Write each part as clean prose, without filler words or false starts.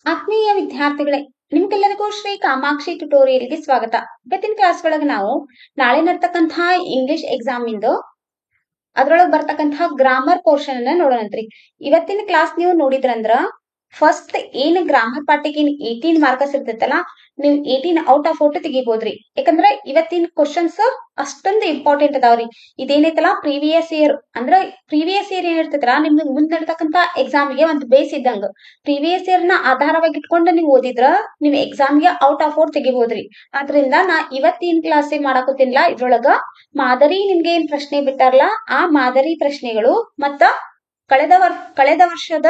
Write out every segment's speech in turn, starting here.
ಆತ್ಮೀಯ ವಿದ್ಯಾರ್ಥಿಗಳೇ, ನಿಮ್ಗೆಲ್ಲರಿಗೂ ಶ್ರೀ ಕಾಮಾಕ್ಷಿ ಟ್ಯುಟೋರಿಯಲ್ಗೆ ಸ್ವಾಗತ. ಇವತ್ತಿನ ಕ್ಲಾಸ್ ಒಳಗೆ ನಾವು ನಾಳೆ ನಡ್ತಕ್ಕಂತಹ ಇಂಗ್ಲಿಷ್ ಎಕ್ಸಾಮ್ ಇಂದು ಅದ್ರೊಳಗೆ ಬರ್ತಕ್ಕಂತಹ ಗ್ರಾಮರ್ ಪೋರ್ಷನ್ ಅನ್ನ ನೋಡೋಣಂತ್ರಿ. ಇವತ್ತಿನ ಕ್ಲಾಸ್ ನೀವು ನೋಡಿದ್ರಂದ್ರ ಫಸ್ಟ್ ಏನ್ ಗ್ರಾಮರ್ ಪಾರ್ಟಿಗೆ 18 ಮಾರ್ಕ್ಸ್ ಇರ್ತೈತಲ್ಲ, ನೀವು 18 ಔಟ್ ಆಫ್ 40 ತೆಗಿಬಹುದ್ರಿ. ಯಾಕಂದ್ರೆ ಇವತ್ತಿನ ಕ್ವಶನ್ಸ್ ಅಷ್ಟೊಂದು ಇಂಪಾರ್ಟೆಂಟ್ ಅದಾವ್ರಿ. ಇದೇನೈತಲ್ಲ ಪ್ರೀವಿಯಸ್ ಇಯರ್ ಅಂದ್ರೆ ಪ್ರೀವಿಯಸ್ ಇಯರ್ ಏನ್ ಇರ್ತೈತಲ್ಲ, ನಿಮ್ಗೆ ಮುಂದೆ ನಡ್ತಕ್ಕಂತ ಎಕ್ಸಾಮ್ಗೆ ಒಂದು ಬೇಸ್ ಇದ್ದಂಗ. ಪ್ರೀವಿಯಸ್ ಇಯರ್ ನ ಆಧಾರವಾಗಿ ಇಟ್ಕೊಂಡು ನೀವು ಓದಿದ್ರ ನೀವು ಎಕ್ಸಾಮ್ಗೆ ಔಟ್ ಆಫ್ 4 ತೆಗಿಬಹುದ್ರಿ. ಆದ್ರಿಂದ ನಾ ಇವತ್ತಿನ ಕ್ಲಾಸಿಗೆ ಮಾಡಾಕತ್ತಿಲ್ಲ. ಇದ್ರೊಳಗ ಮಾದರಿ ನಿಮ್ಗೆ ಏನ್ ಪ್ರಶ್ನೆ ಬಿಟ್ಟಾರಲ್ಲ, ಆ ಮಾದರಿ ಪ್ರಶ್ನೆಗಳು ಮತ್ತ ಕಳೆದ ವರ್ಷದ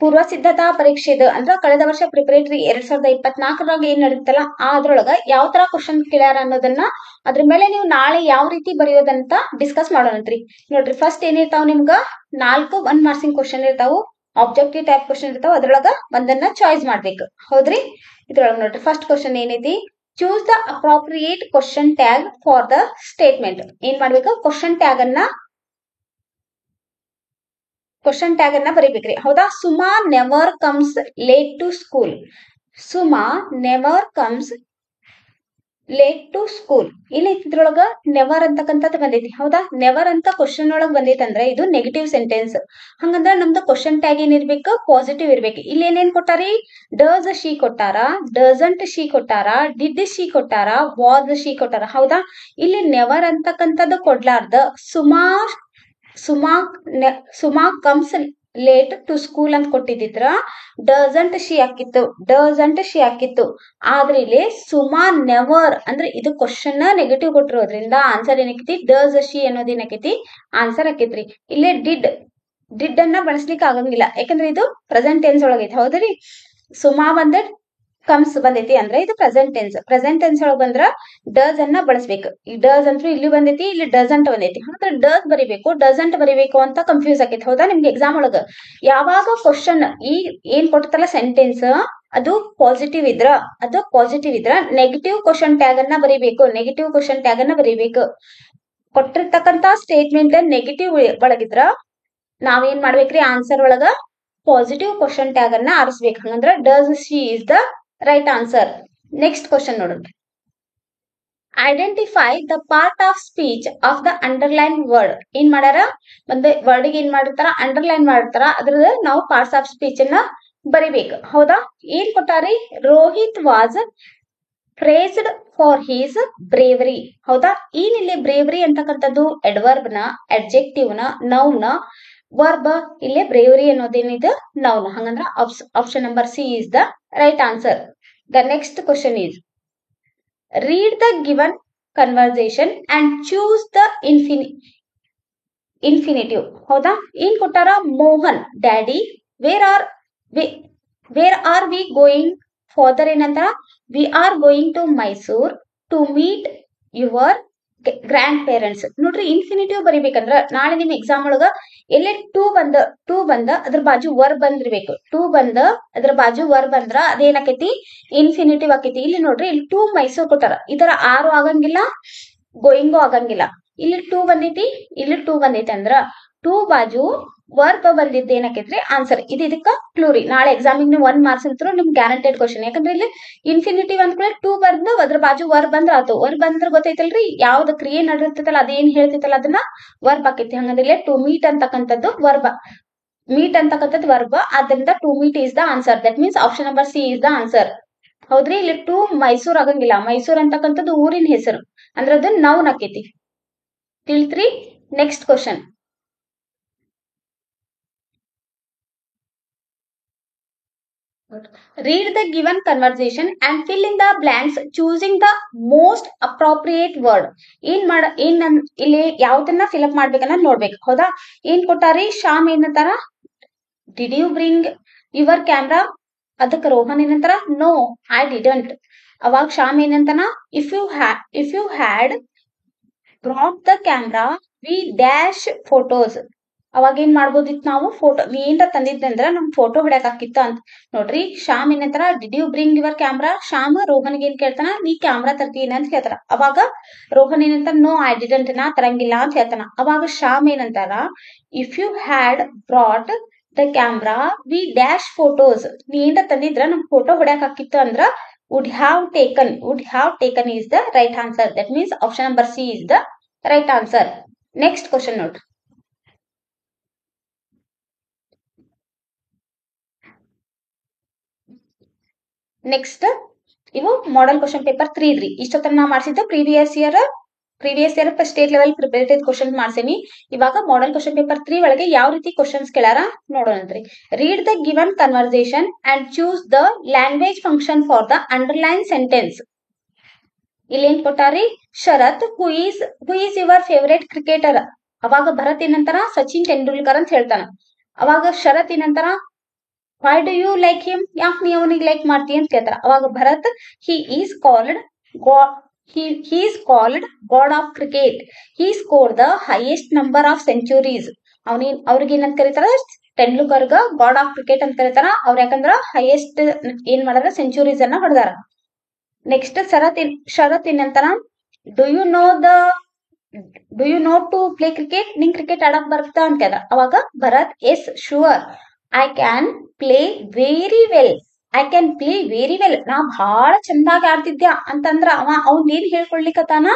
ಪೂರ್ವ ಸಿದ್ಧತಾ ಪರೀಕ್ಷೆದು ಅಂದ್ರ ಕಳೆದ ವರ್ಷ ಪ್ರಿಪರೇಟರಿ 2024 ಏನ್ ನಡೆಯುತ್ತಲ್ಲ ಅದ್ರೊಳಗ ಯಾವ ತರ ಕ್ವಶನ್ ಕೇಳ್ಯಾರ ಅನ್ನೋದನ್ನ ಅದ್ರ ಮೇಲೆ ನೀವು ನಾಳೆ ಯಾವ ರೀತಿ ಬರೆಯೋದಂತ ಡಿಸ್ಕಸ್ ಮಾಡೋಣಂತ್ರಿ. ನೋಡ್ರಿ, ಫಸ್ಟ್ ಏನಿರ್ತಾವ ನಿಮ್ಗ 4 1 ಮಾರ್ಕ್ಸಿಂಗ್ ಕ್ವಶನ್ ಇರ್ತಾವು, ಆಬ್ಜೆಕ್ಟಿವ್ ಟೈಪ್ ಕ್ವಶನ್ ಇರ್ತಾವ. ಅದ್ರೊಳಗ ಒಂದನ್ನ ಚಾಯ್ಸ್ ಮಾಡ್ಬೇಕು, ಹೌದ್ರಿ. ಇದ್ರೊಳಗ ನೋಡ್ರಿ ಫಸ್ಟ್ ಕ್ವಶನ್ ಏನೈತಿ, choose the appropriate question tag for the statement. ಏನ್ ಮಾಡ್ಬೇಕು, ಕ್ವಶನ್ ಟ್ಯಾಗ್ ಅನ್ನ ಬರೀಬೇಕ್ರಿ, ಹೌದಾ. Suma never comes late to school. Suma never comes late to school. ಇಲ್ಲಿ ಇದ್ರೊಳಗ ನೆವರ್ ಅಂತಕ್ಕಂಥದ್ದು ಬಂದೈತಿ, ಹೌದಾ. ನೆವರ್ ಅಂತ ಕ್ವಶನ್ ಒಳಗ್ ಬಂದೈತಿ ಅಂದ್ರೆ ಇದು ನೆಗೆಟಿವ್ ಸೆಂಟೆನ್ಸ್. ಹಂಗಂದ್ರ ನಮ್ದು ಕ್ವಶನ್ ಟ್ಯಾಗ್ ಏನಿರ್ಬೇಕು, ಪಾಸಿಟಿವ್ ಇರ್ಬೇಕು. ಇಲ್ಲಿ ಏನೇನ್ ಕೊಟ್ಟಾರಿ, ಡಸ್ ಶಿ ಕೊಟ್ಟಾರ, ಡಸಂಟ್ ಶಿ ಕೊಟ್ಟಾರ, ಡಿಡ್ ಶಿ ಕೊಟ್ಟಾರ, ವಾಸ್ ಶಿ ಕೊಟ್ಟಾರ, ಹೌದಾ. ಇಲ್ಲಿ ನೆವರ್ ಅಂತಕ್ಕಂಥದ್ದು ಕೊಡ್ಲಾರ್ದ Suma comes late to school ಅಂತ ಕೊಟ್ಟಿದ್ರ ಡಸಂಟ್ ಶಿ ಹಾಕಿತ್ತು. ಆದ್ರೆ ಇಲ್ಲಿ ಸುಮಾ ನೆವರ್ ಅಂದ್ರೆ ಇದು ಕ್ವಶನ್ ನೆಗೆಟಿವ್ ಕೊಟ್ಟಿರೋದ್ರಿಂದ ಆನ್ಸರ್ ಏನಕ್ಕೈತಿ, ಡಸ್ ಶಿ ಅನ್ನೋದು ಏನಕ್ಕೈತಿ ಆನ್ಸರ್ ಆಕೈತ್ರಿ. ಇಲ್ಲೇ ಡಿಡ್ ಅನ್ನ ಬಳಸ್ಲಿಕ್ಕೆ ಆಗಂಗಿಲ್ಲ, ಯಾಕಂದ್ರೆ ಇದು ಪ್ರೆಸೆಂಟ್ ಟೆನ್ಸ್ ಒಳಗೈತಿ, ಹೌದ್ರಿ. ಸುಮಾ ಬಂದ ಕಮ್ಸ್ ಬಂದೈತಿ ಅಂದ್ರೆ ಇದು ಪ್ರೆಸೆಂಟ್ ಟೆನ್ಸ್ ಒಳಗ್ ಬಂದ್ರ ಡಸ್ ಅನ್ನ ಬಳಸ್ಬೇಕು. ಈ ಡಸ್ ಅಂತೂ ಇಲ್ಲಿ ಬಂದೈತಿ, ಇಲ್ಲಿ ಡಸಂಟ್ ಬಂದೈತಿ. ಅಂದ್ರೆ ಡಸ್ ಬರಿಬೇಕು, ಡಸಂಟ್ ಬರಿಬೇಕು ಅಂತ ಕನ್ಫ್ಯೂಸ್ ಆಕೈತಿ, ಹೌದಾ. ನಿಮ್ಗೆ ಎಕ್ಸಾಮ್ ಒಳಗ ಯಾವಾಗ ಕ್ವಶನ್ ಈ ಏನ್ ಕೊಡ್ತಲ್ಲ ಸೆಂಟೆನ್ಸ್ ಅದು ಪಾಸಿಟಿವ್ ಇದ್ರ ನೆಗೆಟಿವ್ ಕ್ವಶನ್ ಟ್ಯಾಗ್ ಅನ್ನ ಬರಿಬೇಕು. ಕೊಟ್ಟಿರ್ತಕ್ಕಂತ ಸ್ಟೇಟ್ಮೆಂಟ್ ನೆಗೆಟಿವ್ ಒಳಗಿದ್ರ ನಾವೇನ್ ಮಾಡ್ಬೇಕ್ರಿ, ಆನ್ಸರ್ ಒಳಗ ಪಾಸಿಟಿವ್ ಕ್ವಶನ್ ಟ್ಯಾಗ್ ಅನ್ನ ಆರಿಸ್ಬೇಕು. ಹಂಗಂದ್ರ does she is the right answer. Next question ನೋಡೋಣ. Identify the part of speech of the underline word. ಏನ್ ಮಾಡ್ಯಾರ, ಒಂದು ವರ್ಡ್ ಗೆ ಏನ್ ಮಾಡಿರ್ತಾರ, ಅಂಡರ್ಲೈನ್ ಮಾಡಿರ್ತಾರ. ಅದ್ರದ್ದು ನಾವು ಪಾರ್ಟ್ಸ್ ಆಫ್ ಸ್ಪೀಚ್ ಅನ್ನ ಬರಿಬೇಕು, ಹೌದಾ. ಏನ್ ಕೊಟ್ಟಾರಿ, Rohit was praised for his bravery, ಹೌದಾ. ಏನಿಲ್ಲಿ ಬ್ರೇವರಿ ಅಂತಕ್ಕಂಥದ್ದು ಅಡ್ವರ್ಬ್ ನ, ಅಡ್ಜೆಕ್ಟಿವ್ ನ, ನೌನ್ ನ, ವರ್ಬ್. ಇಲ್ಲೇ ಬ್ರೇವರಿ ಅನ್ನೋದೇನಿದೆ ನೌನ್. ಹಂಗಂದ್ರ option number C is the right answer. The next question is read the given conversation and choose the infinitive, ಹೌದಾ. ಏನ್ ಕೊಟ್ಟಾರ, Mohan daddy where are we going. Father ಏನಂತಾರ, we are going to Mysore to meet your grandparents. ನೋಡ್ರಿ, infinitive ಬರಿಬೇಕಂದ್ರ ನಾಳೆ ನಿಮ್ exam ಒಳಗ ಎಲ್ಲೇ ಟೂ ಬಂದ ಅದ್ರ ಬಾಜು ವರ್ ಬಂದಿರ್ಬೇಕು. ಟೂ ಬಂದ ಅದ್ರ ಬಾಜು ವರ್ ಬಂದ್ರ ಅದೇನಾಕೈತಿ, ಇನ್ಫಿನಿಟಿವ್ ಆಕೈತಿ. ಇಲ್ಲಿ ನೋಡ್ರಿ, ಇಲ್ಲಿ ಟೂ ಮೈಸೂರ್ ಕೊಟ್ಟಾರ, ಈ ತರ ಆರು ಆಗಂಗಿಲ್ಲ, ಗೋಯಿಂಗು ಆಗಂಗಿಲ್ಲ. ಇಲ್ಲಿ ಟೂ ಬಂದೈತಿ ಅಂದ್ರ ಟೂ ಬಾಜು ವರ್ಬ್ ಬಂದಿದ್ದು ಏನಾಕೈತ್ರಿ ಆನ್ಸರ್. ಇದಕ್ಕ ಕ್ಲೂರಿ. ನಾಳೆ ಎಕ್ಸಾಮಿಗೆ ನೀವು 1 ಮಾರ್ಕ್ಸ್ ಅಂತೂ ನಿಮ್ಗೆ ಗ್ಯಾರಂಟೆಡ್ ಕ್ವಶನ್. ಯಾಕಂದ್ರೆ ಇಲ್ಲಿ ಇನ್ಫಿನಿಟಿವ್ ಅಂದ್ಮೇಲೆ ಟೂ ಬಂದು ಅದ್ರ ಬಾಜು ವರ್ಬ್ ಬಂದ್ರ ಆತು. ವರ್ಬ್ ಬಂದ್ರ ಗೊತ್ತೈತಲ್ರಿ, ಯಾವ್ದು ಕ್ರಿಯೆ ನಡೆದಿರ್ತೈತಲ್ಲ ಅದೇನ್ ಹೇಳ್ತೈತಲ್ಲ ಅದನ್ನ ವರ್ಬ್ ಆಕೈತಿ. ಹಂಗಂದ್ರೆ ಇಲ್ಲಿ ಟು ಮೀಟ್ ಅಂತಕ್ಕಂಥದ್ದು ವರ್ಬ್. ಆದ್ದರಿಂದ to meet is the answer. That means option number C is the answer, ಹೌದ್ರಿ. ಇಲ್ಲಿ ಟು ಮೈಸೂರ್ ಆಗಂಗಿಲ್ಲ, ಮೈಸೂರ್ ಅಂತಕ್ಕಂಥದ್ದು ಊರಿನ ಹೆಸರು, ಅಂದ್ರೆ ಅದು ನೌನ್ ಆಕೈತಿ. ತಿಳಿತ್ರಿ. Next question, read the given conversation and fill in the blanks choosing the most appropriate word. ಇಲ್ಲಿ ಯಾವ್ದನ್ನ ಫಿಲ್ ಅಪ್ ಮಾಡ್ಬೇಕನ್ನ ನೋಡ್ಬೇಕು, ಹೌದಾ. ಏನ್ ಕೊಟ್ಟಾರಿ, ಶ್ಯಾಮ್ ಏನಂತಾರ, did you bring your camera. ಅದಕ್ಕೆ ರೋಹನ್ ಏನಂತಾರ, ನೋ ಐ ಡಿಡಂಟ್. ಅವಾಗ ಶ್ಯಾಮ್ ಏನಂತಾನ, if you had brought the camera we dash photos. ಅವಾಗ ಏನ್ ಮಾಡ್ಬೋದಿತ್ತು ನಾವು, ಫೋಟೋ ಏನ್ರ ತಂದಿದ್ದಂದ್ರ ನಮ್ ಫೋಟೋ ಹೊಡ್ಯಾಕ್ ಹಾಕಿತ್ತ ಅಂತ. ನೋಡ್ರಿ, ಶ್ಯಾಮ್ ಏನಂತಾರ, did you bring your camera. Shyam ರೋಹನ್ಗೆ ಏನ್ ಕೇಳ್ತಾನ, ನೀ ಕ್ಯಾಮ್ರಾ ತರ್ತೀನಿ ಅಂತ ಹೇಳ್ತಾರ. ಅವಾಗ ರೋಹನ್ ಏನಂತಾರ, ನೋ ಐ ಡಿಡಂಟ್, ನಾ ತರಂಗಿಲ್ಲ ಅಂತ ಹೇಳ್ತಾನ. ಅವಾಗ ಶ್ಯಾಮ್ ಏನಂತಾರ, if you had brought the camera we dash photos. ನೀ ಏನ್ರ ತಂದಿದ್ರ ನಮ್ ಫೋಟೋ ಹೊಡ್ಯಾಕ್ ಹಾಕಿತ್ತು ಅಂದ್ರ would have taken is the right answer. That means option number C is the right answer. Next question ನೋಡ್ರಿ. ನೆಕ್ಸ್ಟ್ ಇವು ಮಾಡೆಲ್ ಕ್ವಶನ್ ಪೇಪರ್ 3 ಇದ್ರಿ. ಇಷ್ಟೊತ್ತನ ನಾ ಮಾಡಿಸಿದ್ದು previous year state level prepared question ಮಾಡ್ಸೇನಿ. ಇವಾಗ ಮಾಡೆಲ್ ಕ್ವಶನ್ ಪೇಪರ್ 3 ಒಳಗೆ ಯಾವ ರೀತಿ ಕ್ವಶನ್ಸ್ ಕೇಳಾರ ನೋಡೋಣಂತ್ರಿ. Read the given conversation and choose the language function for the underline sentence. ಇಲ್ಲಿ ಏನ್ ಕೊಟ್ಟಾರಿ? Sharath who is your favourite cricketer. ಅವಾಗ ಭರತ್ ಏನಂತಾರ? ಸಚಿನ್ ತೆಂಡೂಲ್ಕರ್ ಅಂತ ಹೇಳ್ತಾನ. ಅವಾಗ ಶರತ್ ಏನಂತಾರ? Why do you like him? ಯಾಕೆ ನೀ ಅವನಿಗೆ ಲೈಕ್ ಮಾಡ್ತೀಯ ಅಂತ ಕೇಳ್ತಾರ. ಅವಾಗ Bharat he is called god of cricket. He score the highest number of centuries. ಅವ್ರಿಗೆ ಏನಂತ ಕರೀತಾರ? ತೆಂಡೂಲ್ಕರ್ಗ ಗಾಡ್ ಆಫ್ ಕ್ರಿಕೆಟ್ ಅಂತ ಕರೀತಾರ. ಅವ್ರ ಯಾಕಂದ್ರ ಹೈಯೆಸ್ಟ್ ಏನ್ ಮಾಡಾರ? ಸೆಂಚುರೀಸ್ ಅನ್ನ ಹೊಡೆದಾರ. ನೆಕ್ಸ್ಟ್ ಶರತ್ ಏನಂತಾರ? Do you know to play cricket? ನಿಂಗ್ ಕ್ರಿಕೆಟ್ ಆಡಕ್ ಬರ್ತಾ ಅಂತ ಕೇಳ್ದ. ಅವಾಗ Bharath yes sure I can play very well. ನಾ ಬಹಳ ಚಂದಾಗಿ ಆಡ್ತಿದ್ಯಾ ಅಂತಂದ್ರ ಅವ್ನ್ ಏನ್ ಹೇಳ್ಕೊಡ್ಲಿಕ್ಕತ್ತಾನ?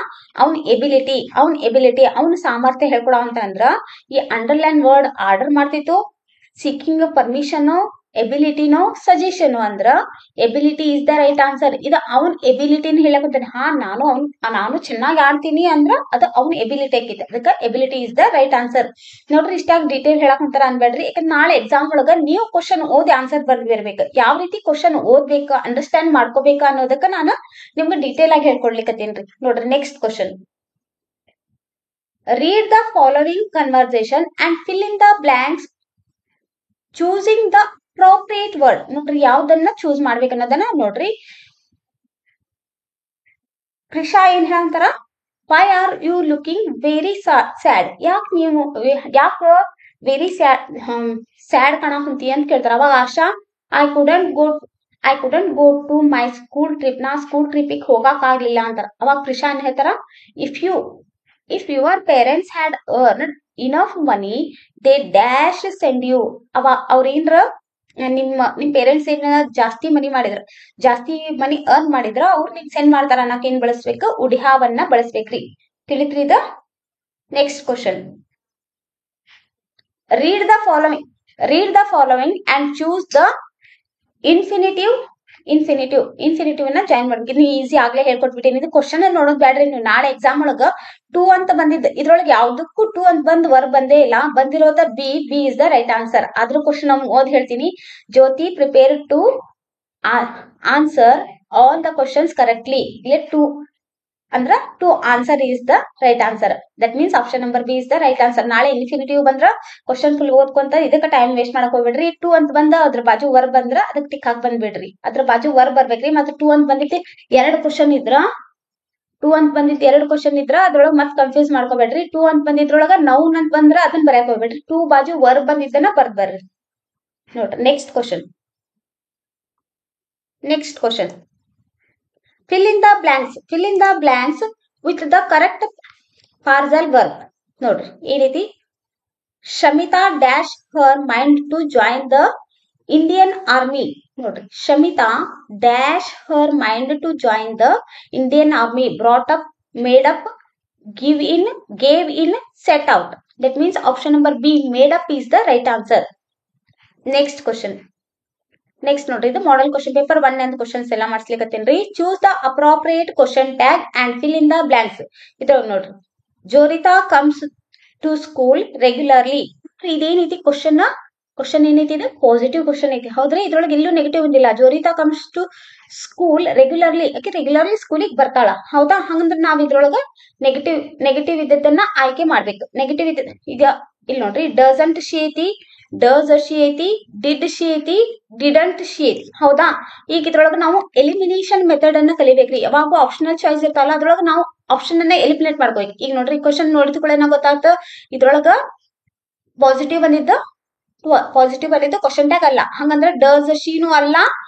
ಅವ್ನ ಎಬಿಲಿಟಿ ಅವ್ನ ಸಾಮರ್ಥ್ಯ ಹೇಳ್ಕೊಡ ಅಂತಂದ್ರ ಈ ಅಂಡರ್ಲೈನ್ ವರ್ಡ್ ಆರ್ಡರ್ ಮಾಡ್ತಿತ್ತು. ಸಿಕ್ಕಿಂಗ್ ಪರ್ಮಿಷನ್, ಎಬಿಲಿಟಿನೋ ಸಜೆಷನ್ ಅಂದ್ರ ability is the right answer. ಇದು ಅವನ್ ಎಬಿಲಿಟಿನ ಹೇಳಕಂತಾನೆ. ನಾನು ಚೆನ್ನಾಗಿ ಆಡ್ತೀನಿ ಅಂದ್ರ ಅದು ಅವ್ನ ಎಬಿಲಿಟಿ ಆಕೈತಿ. ಅದಕ್ಕೆ ability is the right answer. ನೋಡ್ರಿ, ಇಷ್ಟಾಗಿ ಡೀಟೇಲ್ ಹೇಳಕಂತಾರ ಅನ್ಬೇಡ್ರಿ. ಯಾಕಂದ್ರೆ ನಾಳೆ ಎಕ್ಸಾಮ್ ಒಳಗ ನೀವು ಕ್ವಶನ್ ಓದಿ ಆನ್ಸರ್ ಬರ್ದಿರ್ಬೇಕು. ಯಾವ ರೀತಿ ಕ್ವಶನ್ ಓದ್ಬೇಕ, ಅಂಡರ್ಸ್ಟ್ಯಾಂಡ್ ಮಾಡ್ಕೋಬೇಕ ಅನ್ನೋದಕ್ಕ ನಾನು ನಿಮ್ಗೆ ಡೀಟೇಲ್ ಆಗಿ ಹೇಳ್ಕೊಡ್ಲಿಕ್ಕತ್ತೇನ್ರಿ. ನೋಡ್ರಿ, next question. Read the following conversation and fill in the blanks choosing the appropriate word. ನೋಡ್ರಿ, ಯಾವ್ದನ್ನ ಚೂಸ್ ಮಾಡ್ಬೇಕನ್ನೋದನ್ನ ನೋಡ್ರಿ. ಕೃಷಾ ಏನ್ ಹೇಳ್ತಾರ? Why are you looking very sad? ಯಾಕ ವೆರಿ ಸ್ಯಾಡ್ ಕಾಣಕುಂತಿ ಅಂತ ಕೇಳ್ತಾರ. ಅವಾಗ Asha I couldn't go to my school trip. ನಾ ಸ್ಕೂಲ್ ಟ್ರಿಪ್ ಹೋಗಕ್ ಆಗ್ಲಿಲ್ಲ ಅಂತಾರ. ಅವಾಗ ಕೃಷಾ ಏನ್ ಹೇಳ್ತಾರ? If your parents had earned enough money they dash send you. ಅವ್ರೇನ್ರ ನಿಮ್ ಪೇರೆಂಟ್ಸ್ ಏನ ಜಾಸ್ತಿ ಮನಿ ಅರ್ನ್ ಮಾಡಿದ್ರ ಅವ್ರು ನಿಮ್ಗೆ ಸೆಂಡ್ ಮಾಡ್ತಾರ ಅನ್ನಕ್ ಏನ್ ಬಳಸ್ಬೇಕು? ವುಡ್ ಹ್ಯಾವ್ ಅನ್ನ ಬಳಸ್ಬೇಕ್ರಿ. ತಿಳಿತ್ರಿ ಇದ? Next question. Read the following and choose the infinitive ಅನ್ನ ಜಾಯಿನ್ ಮಾಡ್ಬೇಕು. ಇದು ಈಸಿ ಆಗ್ಲೇ ಹೇಳ್ಕೊಟ್ಬಿಟ್ಟೇನಿ. ಇದು ಕ್ವಶನ್ ನೋಡೋದ್ ಬ್ಯಾಡ್ರಿ. ನೀವು ನಾಳೆ ಎಕ್ಸಾಮ್ ಒಳಗ 2 ಅಂತ ಬಂದಿದ್ದ ಇದ್ರೊಳಗೆ ಯಾವ್ದಕ್ಕೂ 2 ಅಂತ ಬಂದ್ ವರ್ ಬಂದೇ ಇಲ್ಲ. ಬಂದಿರೋದ B is the right answer. ಆದ್ರೂ ಕ್ವಶನ್ ನಮ್ಗೆ ಓದ್ ಹೇಳ್ತೀನಿ. Jyothi prepare to answer all the questions correctly. ಇಲ್ಲಿ 2 ಅಂದ್ರ to answer is the right answer. That means option number B is the right answer. ನಾಳೆ ಇನ್ಫಿನಿಟಿವ್ ಬಂದ್ರ ಕ್ವಶನ್ ಫುಲ್ ಓದ್ಕೊಂತ ಇದಕ್ಕೆ ಟೈಮ್ ವೇಸ್ಟ್ ಮಾಡಕ್ ಹೋಗ್ಬೇಡ್ರಿ. 2 ಅಂತ ಬಂದ ಅದ್ರ ಬಾಜು ವರ್ ಬಂದ್ರ ಅದಕ್ಕೆ ಟಿಕ್ ಹಾಕ್ ಬಂದ್ಬಿಡ್ರಿ. ಅದ್ರ ಬಾಜು ವರ್ ಬರ್ಬೇಕ್ರಿ. ಮತ್ತೆ 2 ಅಂತ ಬಂದಿತ್ತು 2 ಕ್ವಶನ್ ಇದ್ರ ಅದ್ರೊಳಗ ಮತ್ ಕನ್ಫ್ಯೂಸ್ ಮಾಡ್ಕೋಬೇಡ್ರಿ. 2 ಅಂತ ಬಂದಿದ್ರೊಳಗ ನೌನ್ ಅಂತ ಬಂದ್ರ ಅದನ್ನ ಬರ್ಯಾಕ್ ಹೋಗ್ಬೇಡ್ರಿ. 2 ಬಾಜು ವರ್ ಬಂದಿದ್ದನ್ನ ಬರ್ರಿ. ನೋಡ್ರಿ, next question. Fill in the blanks with the correct phrasal verb. ನೋಡ್ರಿ, ಈ ರೀತಿ Shamitha dash her mind to join the Indian army. ನೋಡ್ರಿ, Shamitha dash her mind to join the Indian army. Brought up, made up, gave in, set out. That means option number B made up is the right answer. Next ನೋಡ್ರಿ, ಇದು model question paper 1 ಅಂತ questions ಎಲ್ಲ ಮಾಡ್ಸ್ಲಿಕ್ಕತ್ತೇನ್ರಿ. Choose the appropriate question tag and fill in the blanks. ಇದ್ರೊಳಗ ನೋಡ್ರಿ, Joritha comes to school regularly. ಇದೇನೈತಿ question ಏನೈತಿ? ಇದು positive question ಐತಿ. ಹೌದ್ರಿ, ಇದ್ರೊಳಗೆ ಎಲ್ಲೂ ನೆಗೆಟಿವ್ ಒಂದಿಲ್ಲ. ಜೋರಿತಾ ಕಮ್ಸ್ ಟು ಸ್ಕೂಲ್ ರೆಗ್ಯುಲರ್ಲಿ. ಯಾಕೆ ರೆಗ್ಯುಲರ್ಲಿ ಸ್ಕೂಲಿಗೆ ಬರ್ತಾಳ. ಹೌದಾ? ಹಂಗಂದ್ರ ನಾವ್ ಇದ್ರೊಳಗ ನೆಗೆಟಿವ್ ಇದ್ದದನ್ನ ಆಯ್ಕೆ ಮಾಡ್ಬೇಕು. ನೆಗೆಟಿವ್ ಈಗ ಇಲ್ಲಿ ನೋಡ್ರಿ, ಡಸಂಟ್ ಶಿ ಐತಿ, ಡಸ್ ಶಿ ಐತಿ, ಡಿಡ್ ಶಿ ಐತಿ, ಡಿಡಂಟ್ ಶಿ ಐತಿ. ಹೌದಾ? ಈಗ ಇದ್ರೊಳಗ ನಾವು ಎಲಿಮಿನೇಷನ್ ಮೆಥಡ್ ಅನ್ನ ಕಲಿಬೇಕ್ರಿ. ಯಾವಾಗ ಆಪ್ಷನಲ್ ಚಾಯ್ಸ್ ಇರ್ತಾವಲ್ಲ ಅದ್ರೊಳಗ ನಾವು ಆಪ್ಷನ್ ಅನ್ನ ಎಲಿಮಿನೇಟ್ ಮಾಡ್ಕೋಬೇಕು. ಈಗ ನೋಡ್ರಿ, ಕ್ವಶನ್ ನೋಡಿದ ಕೂಡ ಏನಾಗ ಗೊತ್ತಾಗ್ತ ಇದ್ರೊಳಗ ಪಾಸಿಟಿವ್ ಬಂದಿದ್ದು ಕ್ವಶನ್ ಟ್ಯಾಗ್ ಅಲ್ಲ. ಹಂಗಂದ್ರ ಡಸ್ ಶೀನು ಅಲ್ಲ,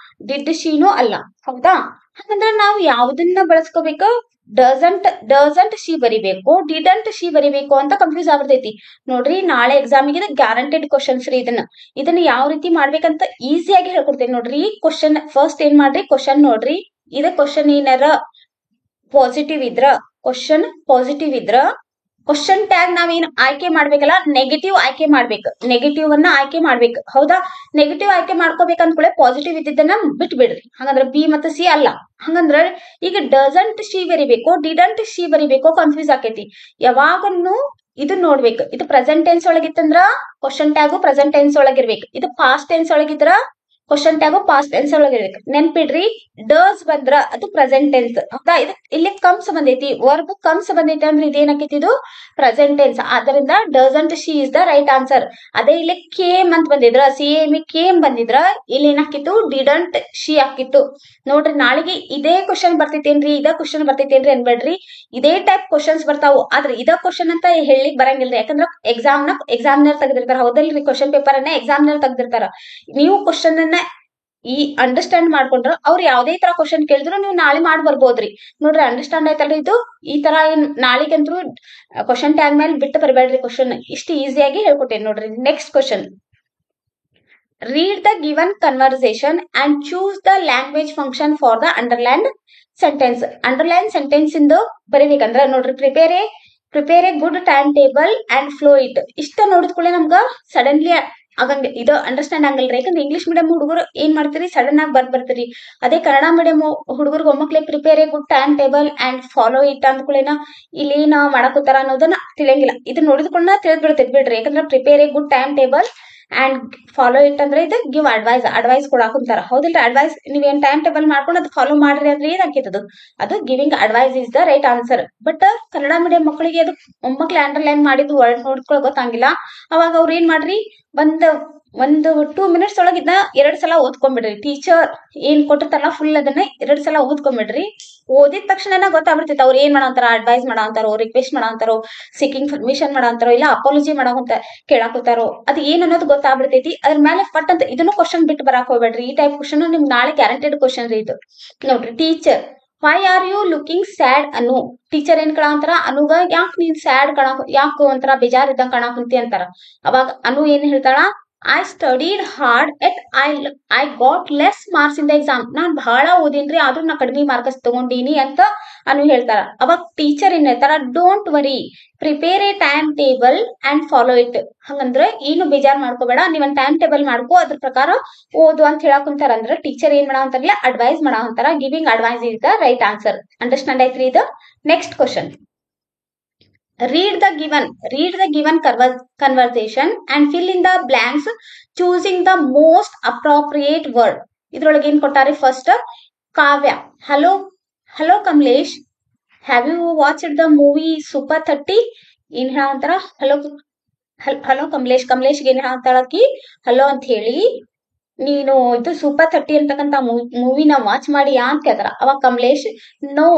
ಡಿಡ್ ಶೀನು ಅಲ್ಲ. ಹೌದಾ? ಹಂಗಂದ್ರ ನಾವು ಯಾವ್ದನ್ನ ಬಳಸ್ಕೋಬೇಕು? ಡಸಂಟ್ ಶಿ ಬರಿಬೇಕು, ಡಿಡಂಟ್ ಶಿ ಬರಿಬೇಕು ಅಂತ ಕನ್ಫ್ಯೂಸ್ ಆಗ್ಬಿಡ್ತೈತಿ. ನೋಡ್ರಿ, ನಾಳೆ ಎಕ್ಸಾಮಿಗೆ ಇದು ಗ್ಯಾರಂಟೆಡ್ ಕ್ವಶನ್ಸ್ ರೀ. ಇದನ್ನ ಯಾವ ರೀತಿ ಮಾಡ್ಬೇಕಂತ ಈಸಿಯಾಗಿ ಹೇಳ್ಕೊಡ್ತೇನೆ ನೋಡ್ರಿ. ಕ್ವಶನ್ ಫಸ್ಟ್ ಏನ್ ಮಾಡ್ರಿ, ಕ್ವಶನ್ ನೋಡ್ರಿ. ಇದ ಕ್ವಶನ್ ಏನಾರ ಪಾಸಿಟಿವ್ ಇದ್ರ ಕ್ವಶನ್ ಟ್ಯಾಗ್ ನಾವೇನ್ ಆಯ್ಕೆ ಮಾಡ್ಬೇಕಲ್ಲ, ನೆಗೆಟಿವ್ ಆಯ್ಕೆ ಮಾಡ್ಬೇಕು. ನೆಗೆಟಿವ್ ಅನ್ನ ಆಯ್ಕೆ ಮಾಡ್ಬೇಕು, ಹೌದಾ? ನೆಗೆಟಿವ್ ಆಯ್ಕೆ ಮಾಡ್ಕೋಬೇಕು ಅಂದ್ಕೊಳ್ಳೆ ಪಾಸಿಟಿವ್ ಇದ್ದಿದ್ದನ್ನ ಬಿಟ್ ಬಿಡ್ರಿ. ಹಂಗಂದ್ರ ಬಿ ಮತ್ತು ಸಿ ಅಲ್ಲ. ಹಂಗಂದ್ರ ಈಗ ಡಸಂಟ್ ಶಿ ಬರಿಬೇಕು, ಡಿಡಂಟ್ ಶಿ ಬರಿಬೇಕು, ಕನ್ಫ್ಯೂಸ್ ಆಕೈತಿ. ಯಾವಾಗನ್ನು ಇದು ನೋಡ್ಬೇಕು. ಇದು ಪ್ರೆಸೆಂಟ್ ಟೆನ್ಸ್ ಒಳಗಿತ್ತಂದ್ರ ಕ್ವಶನ್ ಟ್ಯಾಗು ಪ್ರೆಸೆಂಟ್ ಟೆನ್ಸ್ ಒಳಗಿರ್ಬೇಕು. ಇದು ಪಾಸ್ಟ್ ಟೆನ್ಸ್ ಒಳಗಿದ್ರ ಕ್ವಶನ್ ಟ್ಯಾಗು ಪಾಸ್ಟ್ ಟೆನ್ಸ್ ಒಳಗಿರ್ಬೇಕು. ನೆನ್ಪಿಡ್ರಿ, ಡಸ್ ಬಂದ್ರ ಅದು ಪ್ರೆಸೆಂಟ್ ಟೆನ್ಸ್, ಹೌದಾ? ಇದು ಇಲ್ಲಿ ಕಮ್ಸ್ ಬಂದೈತಿ, ವರ್ಬ್ ಕಮ್ಸ್ ಬಂದೈತಿ ಅಂದ್ರೆ ಇದೇನಾಕೈತಿ, ಇದು ಪ್ರೆಸೆಂಟ್ ಟೆನ್ಸ್. ಆದ್ದರಿಂದ doesn't she is the right answer. ಅದೇ ಇಲ್ಲಿ ಕೇಮ್ ಅಂತ ಬಂದಿದ್ರ, ಕೇಮ್ ಬಂದಿದ್ರ ಇಲ್ಲಿ ಏನಾಕಿತ್ತು, ಡಿಡಂಟ್ ಶಿ ಹಾಕಿತ್ತು. ನೋಡ್ರಿ, ನಾಳೆಗೆ ಇದೇ ಕ್ವಶನ್ ಬರ್ತೈತೇನ್ರಿ, ಇದ ಕ್ವಶನ್ ಬರ್ತೈತೇನ್ರಿ ಅನ್ಬೇಡ್ರಿ. ಇದೇ ಟೈಪ್ ಕ್ವಶನ್ಸ್ ಬರ್ತಾವು. ಆದ್ರೆ ಇದ ಕ್ವಶನ್ ಅಂತ ಹೇಳಿಕ್ ಬರಂಗಿಲ್ರಿ. ಯಾಕಂದ್ರ ಎಕ್ಸಾಮ್ನರ್ ತೆಗೆದಿರ್ತಾರ, ಹೌದಲ್ರಿ? ಕ್ವಶನ್ ಪೇಪರ್ ಅನ್ನ ಎಕ್ಸಾಮ್ನರ್ ತೆಗೆದಿರ್ತಾರ. ನೀವು ಕ್ವಶನ್ ಅನ್ನ ಈ ಅಂಡರ್ಸ್ಟ್ಯಾಂಡ್ ಮಾಡ್ಕೊಂಡ್ರ ಅವ್ರು ಯಾವ್ದೇ ತರ ಕ್ವಶನ್ ಕೇಳಿದ್ರು ನೀವು ನಾಳೆ ಮಾಡಿ ಬರ್ಬೋದ್ರಿ. ನೋಡ್ರಿ, ಅಂಡರ್ಸ್ಟ್ಯಾಂಡ್ ಆಯ್ತಲ್ರಿ? ಇದು ಈ ತರ ಏನ್ ನಾಳೆಗಂತೂ ಕ್ವಶನ್ ಟ್ಯಾಗ್ ಮೇಲೆ ಬಿಟ್ಟು ಬರಬೇಡ್ರಿ. ಕ್ವಶನ್ ಇಷ್ಟು ಈಸಿಯಾಗಿ ಹೇಳ್ಕೊಟ್ಟೇನೆ ನೋಡ್ರಿ. Next question, read the given conversation and choose the language function for the underline sentence. Underline sentence ಇಂದು ಬರೀಬೇಕಂದ್ರ ನೋಡ್ರಿ, prepare a good time table and follow it. ಇಷ್ಟ ನೋಡಿದ್ಕೊಳ್ಳೆ ನಮ್ಗ ಸಡನ್ಲಿ ಆಗಂಗ ಇದು ಅಂಡರ್ಸ್ಟ್ಯಾಂಡ್ ಆಗಲ್ರಿ. ಯಾಕಂದ್ರೆ ಇಂಗ್ಲಿಷ್ ಮೀಡಿಯಂ ಹುಡುಗರು ಏನ್ ಮಾಡ್ತೀರಿ, ಸಡನ್ ಆಗಿ ಬರ್ತೀರಿ. ಅದೇ ಕನ್ನಡ ಮೀಡಿಯಂ ಹುಡುಗರಿಗೆ ಒಮ್ಮಕ್ಲೆ prepare a good time table and follow it ಅಂದ್ಕೊಳ್ಳೇನ ಇಲ್ಲಿ ಏನ ಮಾಡಕೂತಾರ ಅನ್ನೋದನ್ನ ತಿಳಿಯಂಗಿಲ್ಲ. ಇದು ನೋಡಿದ್ಕೊಂಡ ತಿಳಿದ್ ಬಿಡ್ತೈತಿ ಬಿಡ್ರಿ. ಯಾಕಂದ್ರೆ prepare a good time table and follow it ಅಂದ್ರೆ ಇದು ಗಿವ್ ಅಡ್ವೈಸ್ ಕೊಡಾಕುಂತಾರ, ಹೌದಿಲ್ಲ? ಅಡ್ವೈಸ್ ನೀವೇನ್ ಟೈಮ್ ಟೇಬಲ್ ಮಾಡ್ಕೊಂಡು ಅದು ಫಾಲೋ ಮಾಡ್ರಿ ಅಂದ್ರೆ ಏನ್ ಹಾಕಿತ್ತು, ಅದು giving advice is the right answer. But Kannada medium ಮಕ್ಕಳಿಗೆ ಅದು ಒಮ್ಮಕ್ಲೆ ಅಂಡರ್ಲೈನ್ ಮಾಡಿದ್ದು ವರ್ಡ್ ನೋಡ್ಕೊಳ್ಳೋ ಗೊತ್ತಾಗಿಲ್ಲ. ಅವಾಗ ಅವ್ರ ಏನ್ ಮಾಡ್ರಿ, ಒಂದು 2 minutes ಒಳಗೆ ಇದನ್ನ 2 ಸಲ ಓದ್ಕೊಂಡ್ಬಿಡ್ರಿ. ಟೀಚರ್ ಏನ್ ಕೊಟ್ಟಿರ್ತಾರಲ್ಲ ಫುಲ್ ಅದನ್ನ 2 ಸಲ ಓದ್ಕೊಂಡ್ಬಿಡ್ರಿ. ಓದಿದ ತಕ್ಷಣ ಗೊತ್ತಾಗ್ಬಿಡ್ತೈತಿ ಅವ್ರು ಏನ್ ಮಾಡಂತಾರ, ಅಡ್ವೈಸ್ ಮಾಡಂತಾರೋ, ರಿಕ್ವೆಸ್ಟ್ ಮಾಡಂತಾರೋ, ಸಿಕ್ಕಿಂಗ್ ಪರ್ಮಿಷನ್ ಮಾಡಂತಾರೋ, ಇಲ್ಲ ಅಪಾಲಜಿ ಮಾಡಕಂತ ಕೇಳಾಕುತ್ತಾರೋ, ಅದು ಏನ್ ಅನ್ನೋದು ಗೊತ್ತಾಗ್ಬಿಡ್ತೈತಿ. ಅದ್ರ ಮೇಲೆ ಫಟ್ ಅಂತ ಇದನ್ನು ಕ್ವಶನ್ ಬಿಟ್ಟು ಬರಾಕ್ ಹೋಗ್ಬೇಡ್ರಿ. ಈ ಟೈಪ್ ಕ್ವಶನ್ ನಿಮ್ ನಾಳೆ ಗ್ಯಾರಂಟೆಡ್ ಕ್ವಶನ್ ರೀ ಇದು. ನೋಡ್ರಿ, teacher why are you looking sad ಅನು. ಟೀಚರ್ ಏನ್ ಕಾಣಂತಾರ, ಅನುಗ ಯಾಕೆ ನೀನ್ ಸ್ಯಾಡ್ ಯಾಕೆ ಒಂಥರ ಬೇಜಾರ್ ಇದ್ದಂಗ ಕಾಣಕುಂತಿ ಅಂತಾರ. ಅವಾಗ ಅನು ಏನ್ ಹೇಳ್ತಾಳ, I studied hard yet I got less marks in the exam. ನಾನ್ ಬಹಳ ಓದಿನ್ರಿ, ಆದ್ರೂ ನಾ ಕಡಿಮೆ ಮಾರ್ಕ್ಸ್ ತಗೊಂಡೀನಿ ಅಂತ ಅನು ಹೇಳ್ತಾರ. ಅವಾಗ ಟೀಚರ್ ಏನ್ ಹೇಳ್ತಾರ, don't worry, prepare A time table and follow it. ಹಂಗಂದ್ರ ಏನು ಬೇಜಾರ್ ಮಾಡ್ಕೋಬೇಡ, ನೀವ್ ಟೈಮ್ ಟೇಬಲ್ ಮಾಡ್ಕೋ, ಅದ್ರ ಪ್ರಕಾರ ಓದು ಅಂತ ಹೇಳಾಕುಂತಾರ. ಅಂದ್ರ ಟೀಚರ್ ಏನ್ ಮಾಡಂತಾರಲ್ಲ, ಅಡ್ವೈಸ್ ಮಾಡಂತಾರ. Giving advice is the right answer. Understand ಆಯ್ತ್ರಿ ಇದು. Next question, read the given conversation and fill in the blanks choosing the most appropriate word. ಇದ್ರೊಳಗೆ ಏನ್ ಕೊಟ್ಟಾರೆ, first Kavya, hello Kamalesh, have you watched the movie super 30? ಏನ್ ಹೇಳಂತಾರ, hello Kamlesh ಏನ್ ಹೇಳಂತಾಳಕಿ, hello ಅಂತ ಹೇಳಿ, ನೀನು ಇದು ಸೂಪರ್ 30 ಅಂತಕ್ಕಂತ ಮೂವಿನ ವಾಚ್ ಮಾಡಿ ಅಂತ ಕೇಳ್ತಾರ. ಅವಾಗ Kamalesh, no,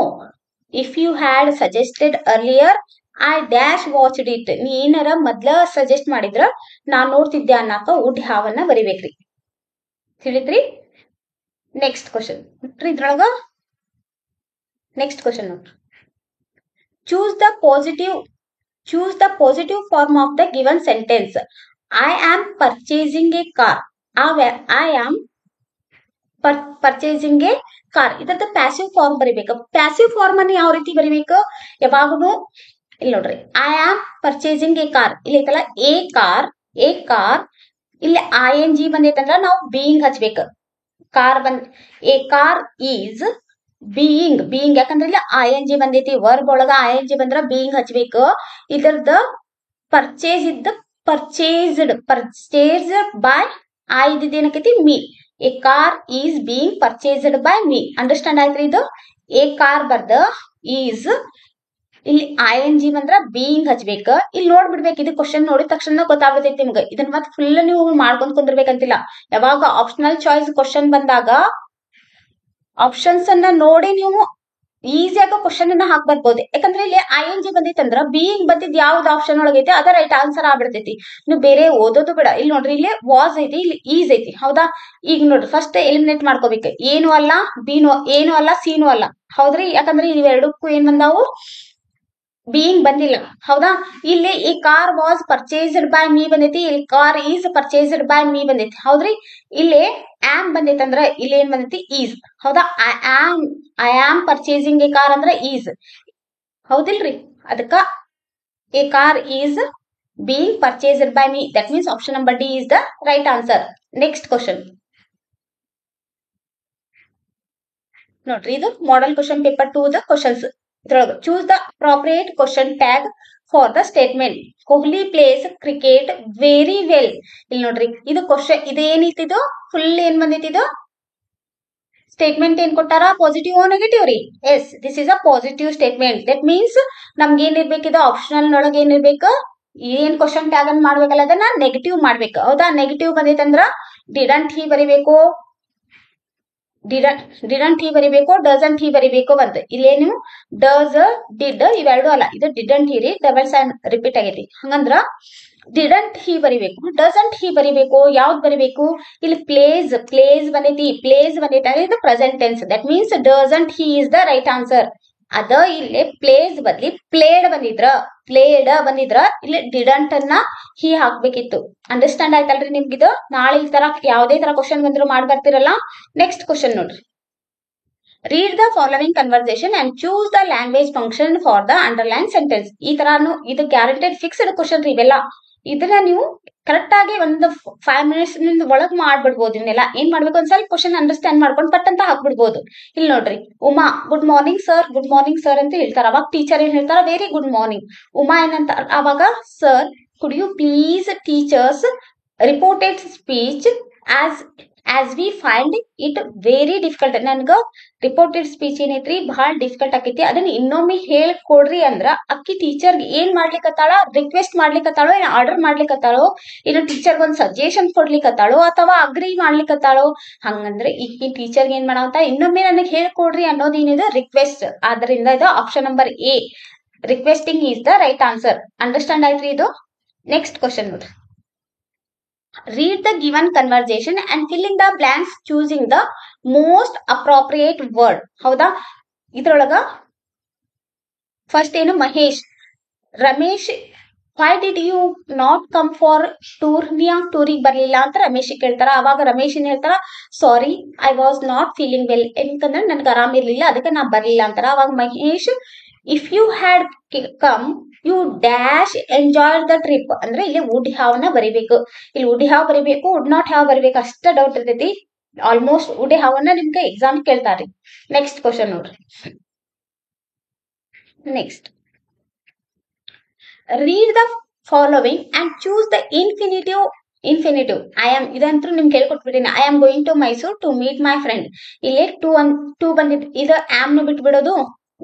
if you had suggested earlier I dash watched it. ನೀ ಏನಾರ ಮೊದ್ಲ ಸಜೆಸ್ಟ್ ಮಾಡಿದ್ರ ನಾನ್ ನೋಡ್ತಿದ್ದೆ ಅನ್ನಕ ವುಡ್ ಹ್ಯಾವ್ ಅನ್ನ ಬರಿಬೇಕ್ರಿ. ತಿಳಿತ್ರಿ? ನೆಕ್ಸ್ಟ್ ಕ್ವಶನ್ ಇದ್ರೊಳಗ ನೆಕ್ಸ್ಟ್ ಕ್ವಶನ್ ನೋಡ್ರಿ, choose the positive form of the given sentence. I am purchasing a car. I am purchasing a car, ಇದ್ರದ್ದು ಪ್ಯಾಸಿವ್ ಫಾರ್ಮ್ ಬರಿಬೇಕು. ಪ್ಯಾಸಿವ್ ಫಾರ್ಮ್ ಅನ್ನು ಯಾವ ರೀತಿ ಬರಿಬೇಕು, ಯಾವಾಗೂ ಇಲ್ಲಿ ನೋಡ್ರಿ, I am purchasing a car, ಇಲ್ಲಿ ಐತಲ್ಲ ಎ ಕಾರ್, ಇಲ್ಲಿ ING ಬಂದೈತಂದ್ರ ನಾವು ಬೀಯಿಂಗ್ ಹಚ್ಬೇಕು. ಎ ಕಾರ್ ಈಸ್ ಬೀಯಿಂಗ್, ಯಾಕಂದ್ರೆ ಇಲ್ಲಿ ING ಬಂದೈತಿ. ವರ್ಬ್ ಒಳಗ ING ಬಂದ್ರ ಬೀಯಿಂಗ್ ಹಚ್ಬೇಕು. ಇದರದ ಪರ್ಚೇಸ್ಡ್ ಬೈ ಇದೇನಕೈತಿ, me. A car is being purchased by me. Understand ಆಯ್ತ್ರಿ? ಇದು ಎ ಕಾರ್ ಬರ್ದ ಈಸ್, ಇಲ್ಲಿ ING ಬಂದ್ರ ಬೀಯಿಂಗ್ ಹಚ್ಬೇಕ. ಇಲ್ಲಿ ನೋಡ್ಬಿಡ್ಬೇಕು, ಇದು ಕ್ವಶನ್ ನೋಡಿದ ತಕ್ಷಣ ಗೊತ್ತಾಗ್ಬಿಡ್ತೈತಿ ನಿಮ್ಗೆ. ಇದನ್ನ ಮತ್ತೆ ಫುಲ್ ನೀವು ಮಾಡ್ಕೊಂಡ್ ಕುಂದಿರ್ಬೇಕಂತಿಲ್ಲ. ಯಾವಾಗ ಆಪ್ಷನಲ್ ಚಾಯ್ಸ್ ಕ್ವಶನ್ ಬಂದಾಗ ಆಪ್ಷನ್ಸ್ ಅನ್ನ ನೋಡಿ ನೀವು ಈಸಿಯಾಗ ಕ್ವಶನ್ ಅನ್ನ ಹಾಕ್ ಬರ್ಬೋದು. ಯಾಕಂದ್ರೆ ಇಲ್ಲಿ ING ಬಂದಿತ್ತಂದ್ರ ಬೀಯಿಂಗ್ ಬಂದಿದ್ ಯಾವ್ದು ಆಪ್ಷನ್ ಒಳಗೈತಿ ಅದ ರೈಟ್ ಆನ್ಸರ್ ಆಗ್ಬಿಡ್ತೈತಿ. ನೀವು ಬೇರೆ ಓದೋದು ಬೇಡ. ಇಲ್ಲಿ ನೋಡ್ರಿ, ಇಲ್ಲಿ ವಾಸ್ ಐತಿ, ಇಲ್ಲಿ ಈಸ್ ಐತಿ. ಹೌದಾ? ಈಗ ನೋಡ್ರಿ, ಫಸ್ಟ್ ಎಲಿಮಿನೇಟ್ ಮಾಡ್ಕೋಬೇಕು. ಏನು ಅಲ್ಲ, ಬಿನೋ ಏನು ಅಲ್ಲ, ಸಿನೂ ಅಲ್ಲ. ಹೌದ್ರಿ? ಯಾಕಂದ್ರೆ ಇವೆರಡಕ್ಕೂ ಏನ್ ಬಂದಾವು, ಬೀಯಿಂಗ್ ಬಂದಿಲ್ಲ. ಹೌದಾ? ಇಲ್ಲಿ ಈ car was purchased by me ಬಂದೈತಿ, ಇಲ್ಲಿ car is purchased by me ಬಂದೈತಿ. ಹೌದ್ರಿ? ಇಲ್ಲಿ ಆಮ್ ಬಂದೈತಿ ಅಂದ್ರ ಇಲ್ಲಿ ಏನ್ ಬಂದೈತಿ, ಈಸ್. ಹೌದಾ? I am purchasing a car ಅಂದ್ರ ಈಸ್. ಹೌದಿಲ್ರಿ? ಅದಕ್ಕ a car is being purchased by me. That means option number D is the right answer. Next question ನೋಡ್ರಿ, ಇದು model question paper 2 the questions. ಇದ್ರೊಳಗ choose the appropriate question tag for the statement Kohli plays cricket very well. ಇಲ್ಲಿ ನೋಡ್ರಿ, ಇದು question, ಇದೇನಿತ್ತು, ಇದು full ಏನ್ ಬಂದೈತಿ, ಇದು ಸ್ಟೇಟ್ಮೆಂಟ್ ಏನ್ ಕೊಟ್ಟಾರ, ಪಾಸಿಟಿವ್ ಓ ನೆಗೆಟಿವ್ ರೀ? Yes, this is a positive statement. That means ನಮ್ಗೆ ಏನ್ ಇರ್ಬೇಕಿದು, ಆಪ್ಷನಲ್ ನೊಳಗೆ ಏನ್ ಇರ್ಬೇಕು, ಏನ್ ಕ್ವಶನ್ ಟ್ಯಾಗ್ ಅನ್ನ ಮಾಡ್ಬೇಕಲ್ಲ ಅದನ್ನ ನೆಗೆಟಿವ್ ಮಾಡ್ಬೇಕು. ಹೌದಾ? ನೆಗೆಟಿವ್ ಬಂದೈತಂದ್ರ ಡಿಡಂಟ್ ಹಿ ಬರಿಬೇಕು, ಡಿಡಂಟ್ ಹಿ ಬರಿಬೇಕು, ಡಸಂಟ್ ಹಿ ಬರಿಬೇಕು ಬಂತ. ಇಲ್ಲೇನು ಡಸ್, ಡಿಡ್ ಇವೆರಡು ಅಲ್ಲ, ಇದು ಡಿಡಂಟ್ ಹಿ ರೀ, ಡಬಲ್ ಸೈನ್ ರಿಪೀಟ್ ಆಗೈತಿ. ಹಂಗಂದ್ರ ಡಿಡಂಟ್ ಹಿ ಬರಿಬೇಕು, ಡಸಂಟ್ ಹಿ ಬರಿಬೇಕು. ಯಾವ್ದು ಬರಿಬೇಕು? ಇಲ್ಲಿ ಪ್ಲೇಸ್ ಬಂದೈತಿ, ಪ್ಲೇಸ್ ಬಂದೈತಿ, ಇದು present tense. That means doesn't he is the right answer. ಅದ ಇಲ್ಲಿ ಪ್ಲೇಸ್ ಬದ್ಲಿ ಪ್ಲೇಡ್ ಬಂದಿದ್ರ ಇಲ್ಲಿ ಡಿಡಂಟ್ ಅನ್ನ ಹಿ ಹಾಕ್ಬೇಕಿತ್ತು. ಅಂಡರ್ಸ್ಟ್ಯಾಂಡ್ ಆಯ್ತಲ್ರಿ ನಿಮ್ಗಿದು? ನಾಳೆ ಈ ತರ ಯಾವ್ದೇ ತರ ಕ್ವಶನ್ ಬಂದ್ರು ಮಾಡಿ ಬರ್ತಿರಲ್ಲ. ನೆಕ್ಸ್ಟ್ ಕ್ವಶನ್ ನೋಡ್ರಿ, read the following conversation and choose the language function for the underline sentence. ಈ ತರಾನು ಇದು ಗ್ಯಾರಂಟೆಡ್ ಫಿಕ್ಸ್ಡ್ ಕ್ವಶನ್ ರೀ ಇವೆಲ್ಲ. ಇದನ್ನ ನೀವು ಕರೆಕ್ಟ್ ಆಗಿ ಒಂದು 5 minutes ಒಳಗ್ ಮಾಡ್ಬಿಡ್ಬೋದು. ಇವನ್ನೆಲ್ಲ ಏನ್ ಮಾಡ್ಬೇಕು, ಒಂದ್ ಸ್ವಲ್ಪ ಕ್ವಶನ್ ಅಂಡರ್ಸ್ಟ್ಯಾಂಡ್ ಮಾಡ್ಕೊಂಡು ಪಟ್ ಅಂತ ಹಾಕ್ಬಿಡ್ಬೋದು. ಇಲ್ಲಿ ನೋಡ್ರಿ, ಉಮಾ ಗುಡ್ ಮಾರ್ನಿಂಗ್ ಸರ್ ಅಂತ ಹೇಳ್ತಾರ. ಅವಾಗ ಟೀಚರ್ ಏನ್ ಹೇಳ್ತಾರ, ವೆರಿ ಗುಡ್ ಮಾರ್ನಿಂಗ್. ಉಮಾ ಏನಂತ, ಅವಾಗ sir could you please teachers reported speech as we find it very difficult. ನನ್ಗ ರಿಪೋರ್ಟೆಡ್ ಸ್ಪೀಚ್ ಏನೈತ್ರಿ ಬಹಳ ಡಿಫಿಕಲ್ಟ್ ಆಕೈತಿ, ಅದನ್ನ ಇನ್ನೊಮ್ಮೆ ಹೇಳ್ಕೊಡ್ರಿ ಅಂದ್ರ ಅಕ್ಕಿ ಟೀಚರ್ ಏನ್ ಮಾಡ್ಲಿಕ್ಕತ್ತಾಳ, ರಿಕ್ವೆಸ್ಟ್ ಮಾಡ್ಲಿಕ್ಕತ್ತಾಳೋ, ಏನ್ ಆರ್ಡರ್ ಮಾಡ್ಲಿಕ್ಕತ್ತಾಳೋ, ಇನ್ನು ಟೀಚರ್ ಒಂದ್ ಸಜೆಷನ್ ಕೊಡ್ಲಿಕ್ಕತ್ತಾಳೋ, ಅಥವಾ ಅಗ್ರಿ ಮಾಡ್ಲಿಕ್ಕತ್ತಾಳೋ. ಹಂಗಂದ್ರೆ ಈ ಟೀಚರ್ ಏನ್ ಮಾಡಂತ, ಇನ್ನೊಮ್ಮೆ ನನಗೆ ಹೇಳ್ಕೊಡ್ರಿ ಅನ್ನೋದೇನಿದೆ ರಿಕ್ವೆಸ್ಟ್. ಆದ್ರಿಂದ ಇದು option number A, requesting is the right answer. Understand ಆಯ್ತ್ರಿ ಇದು? ನೆಕ್ಸ್ಟ್ ಕ್ವಶನ್ ನೋಡ್ರಿ, read the given conversation and fill in the blanks choosing the most appropriate word. ಹೌದಾ? ಇದ್ರೊಳಗ ಫಸ್ಟ್ ಏನು, Mahesh, Ramesh why did you not come for tour, ನೀ ಯಾಕೆ ಟೂರಿಗೆ ಬರ್ಲಿಲ್ಲ ಅಂತ ರಮೇಶ್ ಕೇಳ್ತಾರ. ಅವಾಗ ರಮೇಶ್ ಏನ್ ಹೇಳ್ತಾರ, sorry I was not feeling well, ಯಾಕಂದ್ರೆ ನನ್ಗೆ ಆರಾಮ್ ಇರ್ಲಿಲ್ಲ ಅದಕ್ಕೆ ನಾ ಬರ್ಲಿಲ್ಲ ಅಂತಾರ. ಅವಾಗ Mahesh, if you had come you dash enjoy the trip. ಅಂದ್ರೆ ಇಲ್ಲಿ ವುಡ್ ಹ್ಯಾವ್ ನ ಬರಿಬೇಕು. ಇಲ್ಲಿ ವುಡ್ ಹ್ಯಾವ್ ಬರಿಬೇಕು, ವುಡ್ ನಾಟ್ ಹ್ಯಾವ್ ಬರಿಬೇಕು, ಅಷ್ಟ ಡೌಟ್ ಇರ್ತೈತಿ. ಆಲ್ಮೋಸ್ಟ್ ವುಡ್ ಹ್ಯಾವ್ ಅನ್ನ ನಿಮ್ಗೆ ಎಕ್ಸಾಮ್ ಕೇಳ್ತಾರ್ರಿ. ನೆಕ್ಸ್ಟ್ ಕ್ವಶನ್ ನೋಡ್ರಿ, next read the following and choose the infinitive. I am, ಇದಂತೂ ನಿಮ್ಗೆ ಹೇಳ್ಕೊಟ್ಬಿಟ್ಟಿನಿ. I am going to Mysore to meet my friend. ಇಲ್ಲಿ ಟು ಬಂದಿದ್, ಇದು ಆಮ್ ನು ಬಿಟ್ಬಿಡೋದು,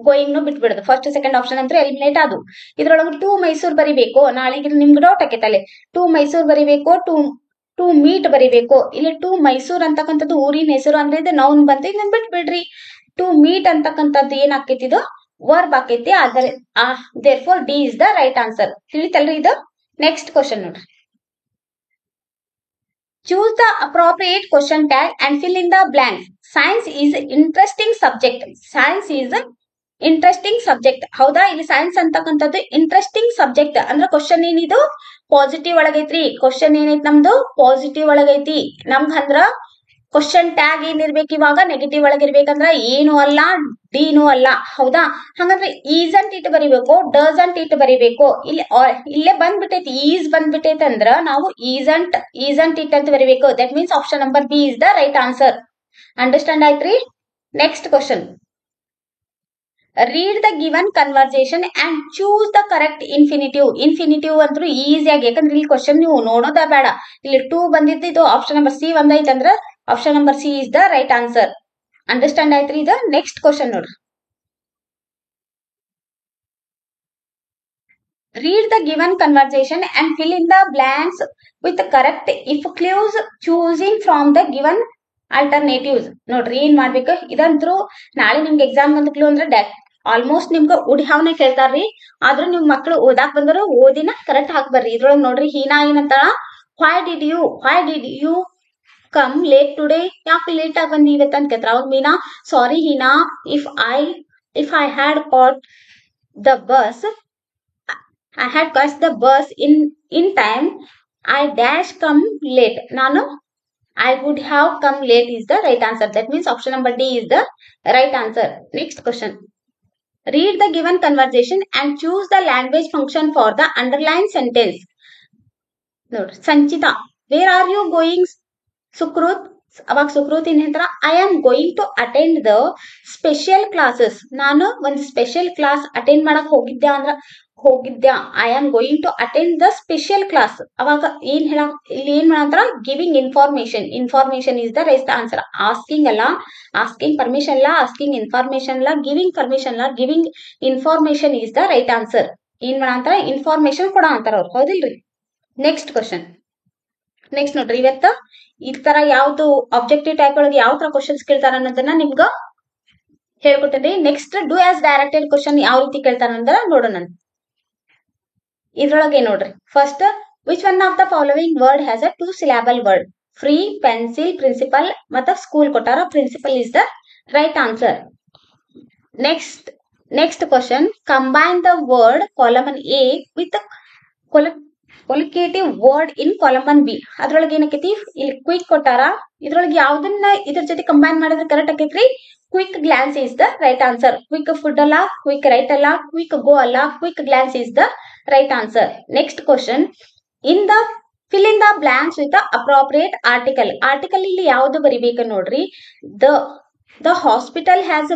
ಗೋಯಿಂಗ್ ನು ಬಿಟ್ಬಿಡೋದು. ಫಸ್ಟ್ ಸೆಕೆಂಡ್ ಆಪ್ಷನ್ ಅಂತ ಎಲಿಮಿನೇಟ್ ಅದು. ಇದ್ರೊಳಗೆ ಟು ಮೈಸೂರ್ ಬರಿಬೇಕು. ನಾಳೆಗೆ ನಿಮ್ಗೆ ಡೌಟ್ ಆಕೈತಲ್ಲಿ, ಟು ಮೈಸೂರ್ ಬರಿಬೇಕು, ಟು ಮೀಟ್ ಬರಿಬೇಕು. ಇಲ್ಲಿ ಟು ಮೈಸೂರ್ ಅಂತಕ್ಕಂಥದ್ದು ಊರಿನ ಹೆಸರು ಅಂದ್ರೆ ಇದು ನೌನ್ ಬಂತು, ಇದನ್ನ ಬಿಟ್ಬಿಡ್ರಿ. ಟು ಮೀಟ್ ಅಂತಕ್ಕಂಥದ್ದು ಏನ್ ಆಕೈತಿ, ಇದು ವರ್ಬ್ ಆಕೈತಿ. ಆದರೆ therefore D is the right answer. ತಿಳಿತಲ್ರಿ ಇದು? ನೆಕ್ಸ್ಟ್ ಕ್ವಶನ್ ನೋಡ್ರಿ, choose the appropriate question tag and fill in the blanks. Science is interesting subject. Science is interesting subject. ಹೌದಾ? ಇಲ್ಲಿ ಸೈನ್ಸ್ ಅಂತಕ್ಕಂಥದ್ದು ಇಂಟ್ರೆಸ್ಟಿಂಗ್ ಸಬ್ಜೆಕ್ಟ್ ಅಂದ್ರೆ ಕ್ವಶನ್ ಏನಿದು ಪಾಸಿಟಿವ್ ಒಳಗೈತ್ರಿ. ಕ್ವಶನ್ ಏನೈತಿ ನಮ್ದು ಪಾಸಿಟಿವ್ ಒಳಗೈತಿ. ನಮ್ಗಂದ್ರ ಕ್ವಶನ್ ಟ್ಯಾಗ್ ಏನಿರ್ಬೇಕು ಇವಾಗ ನೆಗೆಟಿವ್ ಒಳಗಿರ್ಬೇಕಂದ್ರ ಏನು ಅಲ್ಲ, ಡಿನೂ ಅಲ್ಲ. ಹೌದಾ? ಹಂಗಂದ್ರೆ ಈಸಂಟ್ ಇಟ್ ಬರಿಬೇಕು, ಡಸಂಟ್ ಇಟ್ ಬರಿಬೇಕು. ಇಲ್ಲೇ ಬಂದ್ಬಿಟ್ಟೈತಿ, ಈಸ್ ಬಂದ್ಬಿಟ್ಟೈತಿ ಅಂದ್ರ ನಾವು ಈಸಂಟ್ ಇಟ್ ಅಂತ ಬರಿಬೇಕು. That means option number B is the right answer. Understand ಆಯ್ತ್ರಿ? Next question, read the given conversation and choose the correct infinitive ಅಂತೂ ಈಸಿಯಾಗಿ, ಯಾಕಂದ್ರೆ ಇಲ್ಲಿ ಕ್ವಶನ್ ನೀವು ನೋಡೋದ ಬೇಡ. ಇಲ್ಲಿ ಟೂ ಬಂದಿದ್ದು, ಇದು ಆಪ್ಷನ್ ನಂಬರ್ ಸಿ ಒಂದೈತೆ ಅಂದ್ರ option number C is the right answer. Understand ಆಯ್ತ್ರಿ ಇದು? ನೆಕ್ಸ್ಟ್ ಕ್ವಶನ್ ನೋಡ್ರಿ, read the given conversation and fill in the blanks with correct if clues choosing from the given alternatives ನೋಡ್ರಿ ಏನ್ ಮಾಡ್ಬೇಕು ಇದಂತ್ರು ನಾಳೆ ನಿಮ್ಗೆ ಎಕ್ಸಾಮ್ ಬಂದ್ಕ್ಲು ಅಂದ್ರೆ ಆಲ್ಮೋಸ್ಟ್ ನಿಮ್ಗ ಉಡಿಹಾವನೆ ಕೇಳ್ತಾರ್ರಿ. ಆದ್ರೂ ನಿಮ್ ಮಕ್ಳು ಓದಾಕ್ ಬಂದ್ರು ಓದಿನ ಕರೆಕ್ಟ್ ಹಾಕ್ಬರ್ರಿ. ಇದ್ರೊಳಗ್ ನೋಡ್ರಿ ಹೀನಾ ಏನಂತ why did you come late today, ಯಾಕೆ ಲೇಟ್ ಆಗಿ ಬಂದಿ ಇವತ್ತು ಅಂತ ಕೇಳ್ತಾರ. ಅವಾಗ Meena sorry Heena, if I had caught the bus I had caught the bus in time I dash come late. ನಾನು I would have come late is the right answer. That means option number D is the right answer. Next question. Read the given conversation and choose the language function for the underlined sentence. Note, Sanchita, where are you going? Sukrut, ಅವಾಗ ಸುಕೃತ್ ಏನ್ ಹೇಳ್ತಾರ, I am going to attend the special classes. ನಾನು ಒಂದು special class attend ಮಾಡಕ್ ಹೋಗಿದ್ದೆ. I am going to attend the special class. ಅವಾಗ ಇಲ್ಲಿ ಏನ್ ಮಾಡಂತಾರ, giving information is the right answer. Asking ಅಲ್ಲ, ಆಸ್ಕಿಂಗ್ ಪರ್ಮಿಷನ್ ಅಲ್ಲ, ಆಸ್ಕಿಂಗ್ ಇನ್ಫಾರ್ಮೇಶನ್ ಅಲ್ಲ, ಗಿವಿಂಗ್ ಪರ್ಮಿಷನ್ ಅಲ್ಲ, giving information is the right answer. ಏನ್ ಮಾಡಂತಾರ, ಇನ್ಫಾರ್ಮೇಶನ್ ಕೊಡ ಅಂತಾರ ಅವ್ರು, ಹೌದಿಲ್ರಿ. Next question. ನೆಕ್ಸ್ಟ್ ನೋಡ್ರಿ, ಇವತ್ತ ಈ ತರ ಯಾವ್ದು ಆಬ್ಜೆಕ್ಟಿವ್ ಟೈಪ್ ಒಳಗೆ ಯಾವ ತರ ಕ್ವಶನ್ಸ್ ಕೇಳ್ತಾರ ಅನ್ನೋದನ್ನ ನಿಮ್ಗ ಹೇಳ್ಕೊಟ್ಟೇನ್ರಿ. Next do as directed question ಯಾವ ರೀತಿ ಕೇಳ್ತಾರ ಅಂದ್ರ ನೋಡೋಣ. ಇದ್ರೊಳಗೆ ನೋಡ್ರಿ, first which one of the following word has a 2 syllable word. Free, pencil, principal ಮತ್ತ ಸ್ಕೂಲ್ ಕೊಟ್ಟಾರ. Principal is the right answer. Next question, combine the word column A with collocative word in column B. ಅದ್ರೊಳಗೆ ಏನಕೈತಿ, ಇಲ್ಲಿ quick ಕೊಟ್ಟಾರ. ಇದ್ರೊಳಗೆ ಯಾವ್ದನ್ನ ಇದ್ರ ಜೊತೆ ಕಂಬೈನ್ ಮಾಡಿದ್ರೆ ಕರೆಕ್ಟ್ ಆಕೈತ್ರಿ. Quick glance is the right answer. Quick food ಅಲ್ಲ, ಕ್ವಿಕ್ ರೈಟ್ ಅಲ್ಲ, ಕ್ವಿಕ್ ಗೋ ಅಲ್ಲ, quick glance is the right answer. Next question, fill in the blanks with appropriate article. Article ಇಲ್ಲಿ ಯಾವ್ದು ಬರಿಬೇಕು ನೋಡ್ರಿ. The hospital has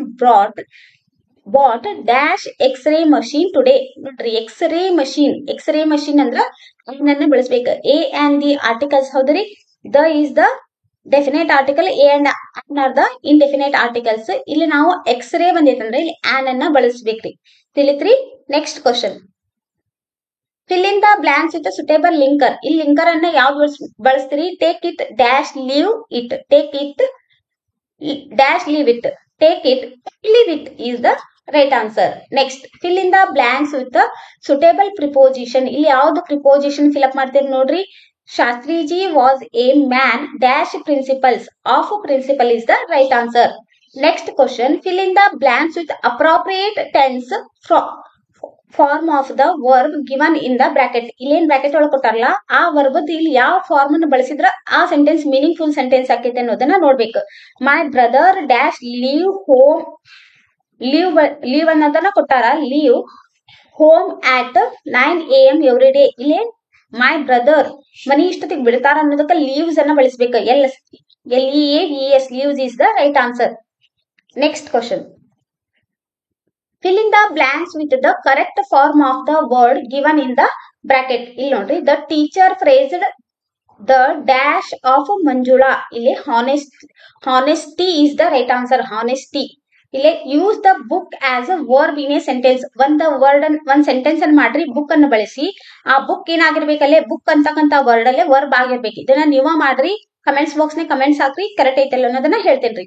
bought dash X ray machine today. ನೋಡ್ರಿ, X ray machine ಅಂದ್ರ ಅದನ್ನ ಬಳಸ್ಬೇಕು. ಎ ಅಂಡ್ ದಿ ಆರ್ಟಿಕಲ್ಸ್ ಹೌದ್ರಿ. The is the definite article, a and an are the ಇನ್ಡೆಫಿನೇಟ್ articles. ಇಲ್ಲಿ ನಾವು ಎಕ್ಸ್ರೇ ಬಂದೈತಂದ್ರೆ ಇಲ್ಲಿ ಆನ್ ಅನ್ನ ಬಳಸ್ಬೇಕ್ರಿ, ತಿಳಿತ್ರಿ. Next question, fill in the blanks with suitable linker. ಇಲ್ಲಿ ಲಿಂಕರ್ ಅನ್ನ ಯಾವ್ದು ಬಳಸ್ತೀರಿ. Take it dash leave it, take it dash leave it, take it leave it is the right answer. Next, fill in the blanks with suitable preposition. ಇಲ್ಲಿ ಯಾವ್ದು preposition fill up ಮಾಡ್ತೀರಿ ನೋಡ್ರಿ. Shastriji was a man dash principles of principle is the right answer. Next question, fill in the blanks with appropriate tense form of the verb given in the bracket. ಇಲ್ಲೇನ್ bracket ಒಳಗೆ ಕೊಟ್ಟಾರಲ್ಲ ಆ verb ಇಲ್ಲಿ ಯಾವ form ಅನ್ನು ಬಳಸಿದ್ರ ಆ sentence meaningful sentence ಆಕೈತೆ ಅನ್ನೋದನ್ನ ನೋಡ್ಬೇಕು. My brother dash leave home, leave ಅನ್ನೋದನ್ನ ಕೊಟ್ಟಾರ. Leave home at 9 AM every day. ಇಲ್ಲೇ ಮೈ ಬ್ರದರ್ ಮನಿ ಇಷ್ಟೊತ್ತಿಗೆ ಬಿಡ್ತಾರ ಅನ್ನೋದಕ್ಕೆ ಲೀವ್ಸ್ ಅನ್ನ ಬಳಸ್ಬೇಕು. LEAVES leaves is the right answer. Next question, fill in the blanks with the correct form of the word given in the bracket. ಇಲ್ಲಿ ನೋಡ್ರಿ, the teacher praised the dash of Manjula. ಇಲ್ಲಿ honesty is the right answer. honesty. ಇಲ್ಲಿ use the book as a verb in a sentence. ಒಂದ್ sentence ಅನ್ನು ಮಾಡ್ರಿ, book ಅನ್ನು ಬಳಸಿ. ಆ ಬುಕ್ ಏನಾಗಿರ್ಬೇಕಲ್ಲೇ, ಬುಕ್ ಅಂತಕ್ಕಂತ ವರ್ಡ್ ಅಲ್ಲೇ ವರ್ಬ್ ಆಗಿರ್ಬೇಕು. ಇದನ್ನ ನೀವ ಮಾಡ್ರಿ, ಕಮೆಂಟ್ಸ್ ಬಾಕ್ಸ್ ನ ಕಮೆಂಟ್ಸ್ ಹಾಕ್ರಿ, ಕರೆಕ್ಟ್ ಐತಲ್ಲ ಅನ್ನೋದನ್ನ ಹೇಳ್ತೇನ್ರಿ.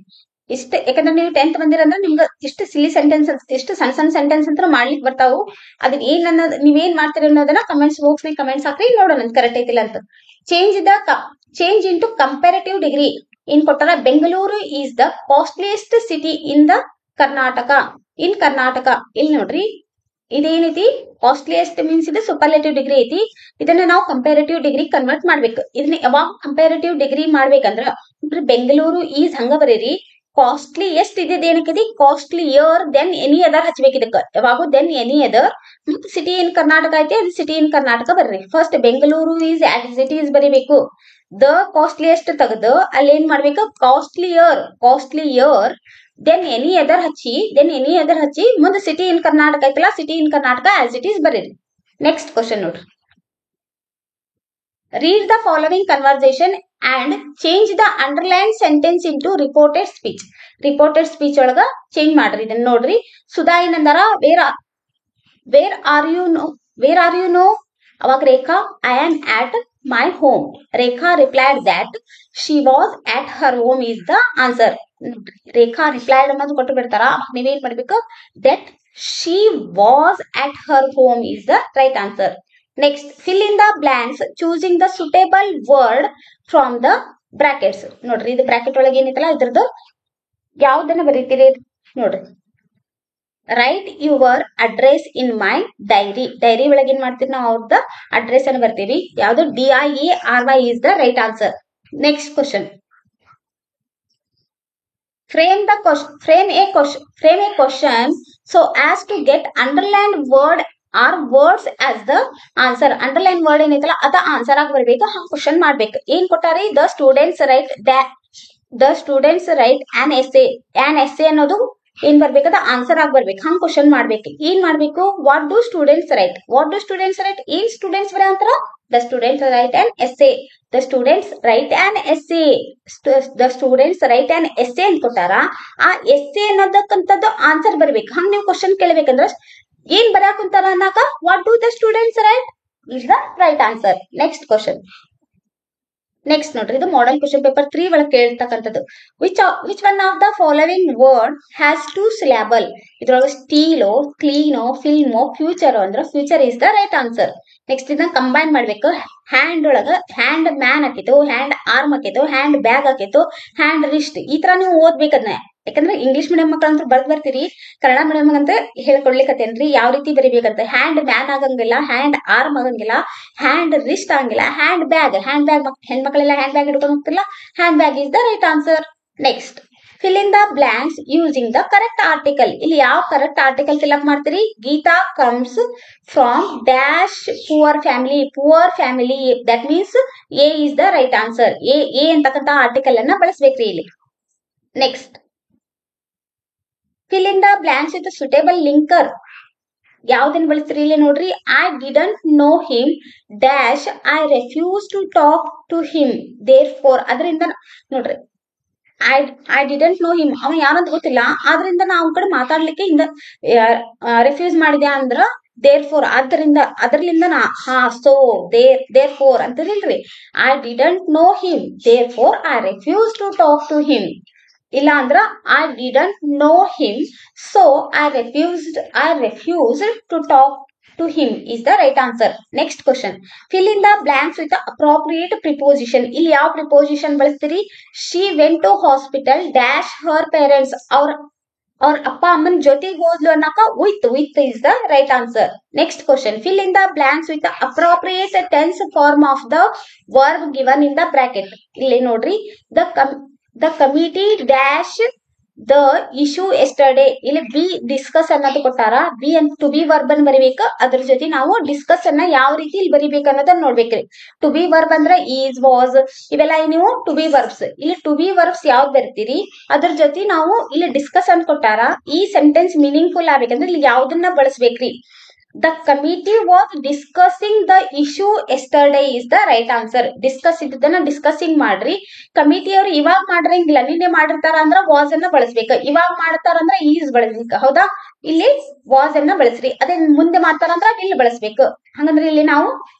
ಇಷ್ಟೇ, ಯಾಕಂದ್ರೆ ನೀವು 10th ಬಂದಿರಂದ್ರೆ ನಿಮ್ಗೆ ಇಷ್ಟು ಸಿಲಿ ಸೆಂಟೆನ್ಸ್, ಇಷ್ಟು ಸಣ್ಣ ಸೆಂಟೆನ್ಸ್ ಅಂತ ಮಾಡ್ಲಿಕ್ಕೆ ಬರ್ತಾವು. ಅದನ್ನ ಏನ್ ಅನ್ನೋದು ನೀವೇನ್ ಮಾಡ್ತೀರಿ ಅನ್ನೋದನ್ನ ಕಮೆಂಟ್ಸ್ ಬಾಕ್ಸ್ ನ ಕಮೆಂಟ್ಸ್ ಹಾಕ್ರಿ, ನೋಡೋಣ ಕರೆಕ್ಟ್ ಐತಿಲ್ಲ ಅಂತ. ಚೇಂಜ್ ಇಂಟು ಕಂಪ್ಯಾರಿಟಿವ್ ಡಿಗ್ರಿ ಏನ್ ಕೊಟ್ಟಾರ. Bengaluru is the costliest city in the Karnataka. ಇಲ್ಲಿ ನೋಡ್ರಿ, ಇದೇನೈತಿ, ಕಾಸ್ಟ್ಲಿಯೆಸ್ಟ್ ಮೀನ್ಸ್ ಇದು ಸೂಪರ್ಲೇಟಿವ್ ಡಿಗ್ರಿ ಐತಿ. ಇದನ್ನ ನಾವು ಕಂಪ್ಯಾರಿಟಿವ್ ಡಿಗ್ರಿ ಕನ್ವರ್ಟ್ ಮಾಡ್ಬೇಕು. ಇದನ್ನ ಯಾವಾಗ ಕಂಪ್ಯಾರಿಟಿವ್ ಡಿಗ್ರಿ ಮಾಡ್ಬೇಕಂದ್ರ ಬೆಂಗಳೂರು ಈಸ್ ಹಂಗ ಬರೀರಿ. ಕಾಸ್ಟ್ಲಿ ಎಷ್ಟ್ ಇದ್ದಿದ್ ಏನಕ್ಕೆ, ಕಾಸ್ಟ್ಲಿಯರ್ ದೆನ್ ಎನಿ ಅದರ್ ಹಚ್ಬೇಕು. ಇದಕ್ಕೆ ಯಾವಾಗೂ ದೆನ್ ಎನಿ ಅದರ್. ಮತ್ತೆ ಸಿಟಿ ಇನ್ ಕರ್ನಾಟಕ ಐತಿ, ಅದು ಸಿಟಿ ಇನ್ ಕರ್ನಾಟಕ ಬರ್ರಿ. First Bengaluru is as it is ಬರೀಬೇಕು. ದ ಕಾಸ್ಟ್ಲಿಯೆಸ್ಟ್ ತೆಗೆದು ಅಲ್ಲಿ ಏನ್ ಮಾಡ್ಬೇಕು, ಕಾಸ್ಟ್ಲಿಯರ್ ದೆನ್ ಎನಿ ಅದರ್ ಹಚ್ಚಿ ಮುಂದೆ ಸಿಟಿ ಇನ್ ಕರ್ನಾಟಕ ಐತಲ್ಲ, city in Karnataka as it is ಬರೀರಿ. ನೆಕ್ಸ್ಟ್ ಕ್ವಶನ್ ನೋಡ್ರಿ, read the following conversation and change the underlined sentence into reported speech. Reported speech ಒಳಗ ಚೇಂಜ್ ಮಾಡ್ರಿ. ಇದನ್ನ ನೋಡ್ರಿ. ಸುಧಾ ಏನಂದಾರ, ವೇರ್ ಆರ್ ಯು ನೋ. ಅವಾಗ Rekha, I am at my home. Rekha replied that she was at her home is the answer. Rekha replied ಅನ್ನೋದು ಕೊಟ್ಟು ಬಿಡ್ತಾರ, ನೀವೇನ್ ಮಾಡ್ಬೇಕು, that she was at her home is the right answer. Next, fill in the blanks choosing the suitable word from the brackets. ನೋಡ್ರಿ ಇದು bracket ಒಳಗೆ ಏನೈತಲ್ಲ ಇದ್ರದ್ದು ಯಾವ್ದನ್ನ ಬರೀತೀರಿ ನೋಡ್ರಿ. Write your address in my dairy. Dairy ಒಳಗೆ ಏನ್ ಮಾಡ್ತೀವಿ ನಾವು ಅವ್ರದ್ದು ಅಡ್ರೆಸ್ ಅನ್ನು ಬರ್ತೀವಿ. ಯಾವ್ದು DIERY is the right answer. Next question. Frame a question so as to get underlined word or words as the answer. Underline word ಏನೈತಲ್ಲ ಅದ ಆನ್ಸರ್ ಆಗಿ ಬರ್ಬೇಕು, ಹಂಗ ಕ್ವಶನ್ ಮಾಡ್ಬೇಕು. ಏನ್ ಕೊಟ್ಟಾರಿ, the students write an essay. an essay ಅನ್ನೋದು ಏನ್ ಬರ್ಬೇಕದ answer ಆಗಿ ಬರ್ಬೇಕು, ಹಂಗ ಕ್ವಶನ್ ಮಾಡ್ಬೇಕು. ಏನ್ ಮಾಡ್ಬೇಕು, ವಾಟ್ ಡು ಸ್ಟೂಡೆಂಟ್ಸ್ ರೈಟ್. ಏನ್ ಸ್ಟೂಡೆಂಟ್ಸ್ ಬರ ಅಂತಾರ, the students write an essay. the students write an essay ಅಂತ ಕೊಟ್ಟಾರ. ಆ ಎಸ್ಸೆ ಅನ್ನೋದಕ್ಕಂತದ್ದು ಆನ್ಸರ್ ಬರ್ಬೇಕು. ಹಂಗ ನೀವು ಕ್ವಶನ್ ಕೇಳ್ಬೇಕಂದ್ರ ಏನ್ ಬರಾಕ್ ಕುಂತಾರ ಅನ್ನಕ what do the students write is the right answer. Next question. Next ನೋಡ್ರಿ, ಇದು ಮಾಡಲ್ ಕ್ವಶನ್ ಪೇಪರ್ 3 ಒಳಗೆ ಕೇಳ್ತಕ್ಕಂಥದ್ದು. Which one of the following word has 2 syllable. ಇದ್ರೊಳಗೆ ಸ್ಟೀಲೋ, ಕ್ಲೀನೋ, ಫಿಲ್ಮೋ, ಫ್ಯೂಚರ್ ಅಂದ್ರೆ future is the right answer. Next ಇದನ್ನ ಕಂಬೈನ್ ಮಾಡ್ಬೇಕು. ಹ್ಯಾಂಡ್ ಒಳಗ ಹ್ಯಾಂಡ್ ಮ್ಯಾನ್ ಹಾಕಿತ್ತು, ಹ್ಯಾಂಡ್ ಆರ್ಮ್ ಹಾಕಿತ್ತು, ಹ್ಯಾಂಡ್ ಬ್ಯಾಗ್ ಹಾಕಿತ್ತು, ಹ್ಯಾಂಡ್ ರಿಸ್ಟ್. ಈ ತರ ನೀವು ಓದ್ಬೇಕದ್ನ. ಯಾಕಂದ್ರೆ ಇಂಗ್ಲಿಷ್ ಮೀಡಿಯಂ ಮಕ್ಕಳಂತೂ ಬರ್ತೀರಿ, ಕನ್ನಡ ಮೀಡಿಯಂ ಅಂತ ಹೇಳ್ಕೊಡ್ಲಿಕ್ಕತ್ತೇನ್ರಿ ಯಾವ ರೀತಿ ಬರಿಬೇಕಂತ. ಹ್ಯಾಂಡ್ ಮ್ಯಾನ್ ಆಗಂಗಿಲ್ಲ, ಹ್ಯಾಂಡ್ ಆರ್ಮ್ ಆಗಂಗಿಲ್ಲ, ಹ್ಯಾಂಡ್ ರಿಸ್ಟ್ ಆಗಂಗಿಲ್ಲ, ಹ್ಯಾಂಡ್ ಬ್ಯಾಗ್ ಹೆಣ್ಮಕ್ಳೆಲ್ಲ ಹ್ಯಾಂಡ್ ಬ್ಯಾಗ್ ಹಿಡ್ಕೊಂಡು ಹೋಗ್ತಿಲ್ಲ, hand bag is the right answer. Next, fill in the blanks using the correct article. ಇಲ್ಲಿ ಯಾವ ಕರೆಕ್ಟ್ ಆರ್ಟಿಕಲ್ ಫಿಲ್ ಅಪ್ ಮಾಡ್ತೀರಿ, Geeta comes from dash poor family. That means a is the right answer. A ಅಂತಕ್ಕಂತ article ಅನ್ನ ಬಳಸಬೇಕ್ರಿ ಇಲ್ಲಿ. Next, fill in the blanks with a suitable linker. ಯಾವ್ದನ್ನ ಬಳಸ್ತೀರಿ ಇಲ್ಲಿ ನೋಡ್ರಿ. I didn't know him dash I refuse to talk to him therefore. ಅದರಿಂದ ನೋಡ್ರಿ, ಐ ಡಿಡಂಟ್ ನೋ ಹಿಮ್, ಅವ ಯಾರಂತ ಗೊತ್ತಿಲ್ಲ, ಆದ್ರಿಂದ ನಾ ಅವನ ಕಡೆ ಮಾತಾಡ್ಲಿಕ್ಕೆ ರೆಫ್ಯೂಸ್ ಮಾಡಿದೆ ಅಂದ್ರ ದೇರ್ ಫೋರ್, ಅದರ್ಲಿಂದ ನಾ ಸೊ ದೇರ್ ಫೋರ್ ಅಂತಿಲ್ರಿ. I didn't know him therefore I refuse to talk to him. ಇಲ್ಲ ಅಂದ್ರ I didn't know him so I refused to talk to him is the right answer. Next question. Fill in the blanks with the appropriate preposition. ಇಲ್ಲಿ ಯಾವ preposition ಬಳಸ್ತೀರಿ. She went to hospital dash her parents. ಅವ್ರ ಅಪ್ಪ ಅಮ್ಮನ ಜೊತೆಗೆ ಹೋದ್ಲು ಅನ್ನಕ with is the right answer. Next question. Fill in the blanks with the appropriate tense form of the verb given in the bracket. ಇಲ್ಲಿ ನೋಡ್ರಿ, the committee dash the issue yesterday. ಇಲ್ಲಿ B discuss ಅನ್ನೋದು ಕೊಟ್ಟಾರ. B ಅಂತ to be verb ಅನ್ನು ಬರಿಬೇಕು. ಅದ್ರ ಜೊತೆ ನಾವು ಡಿಸ್ಕಸ್ ಅನ್ನ ಯಾವ ರೀತಿ ಇಲ್ಲಿ ಬರಿಬೇಕು ಅನ್ನೋದನ್ನ ನೋಡ್ಬೇಕ್ರಿ. ಟು ಬಿ ವರ್ಬ್ ಅಂದ್ರೆ ಈಸ್, ವಾಸ್ ಇವೆಲ್ಲ ನೀವು ಟು ಬಿ ವರ್ಬ್ಸ್. ಇಲ್ಲಿ ಟು ಬಿ ವರ್ಬ್ಸ್ ಯಾವ್ದು ಬರ್ತೀರಿ, ಅದ್ರ ಜೊತೆ ನಾವು ಇಲ್ಲಿ ಡಿಸ್ಕಸ್ ಅನ್ ಕೊಟ್ಟಾರ. ಈ ಸೆಂಟೆನ್ಸ್ ಮೀನಿಂಗ್ಫುಲ್ ಆಗ್ಬೇಕಂದ್ರೆ ಇಲ್ಲಿ ಯಾವ್ದನ್ನ ಬಳಸ್ಬೇಕ್ರಿ. The committee was discussing the issue yesterday is the right answer. Discuss ಇದ್ದದನ್ನ ಡಿಸ್ಕಸಿಂಗ್ ಮಾಡ್ರಿ. ಕಮಿಟಿಯವರು ಇವಾಗ ಮಾಡಿರಂಗಿಲ್ಲ, ನಿನ್ನೆ ಮಾಡಿರ್ತಾರ ಅಂದ್ರ ವಾಸ್ ಅನ್ನ ಬಳಸ್ಬೇಕು. ಇವಾಗ ಮಾಡ್ತಾರ ಅಂದ್ರ ಈಸ್ ಬಳಸ್ಬೇಕು. ಹೌದಾ, ಇಲ್ಲಿ ವಾಸ್ ಅನ್ನ ಬಳಸ್ರಿ. ಅದೇ ಮುಂದೆ ಮಾಡ್ತಾರಂದ್ರ ಇಲ್ಲಿ ಬಳಸ್ಬೇಕು. ಹಂಗಂದ್ರೆ ಇಲ್ಲಿ ನಾವು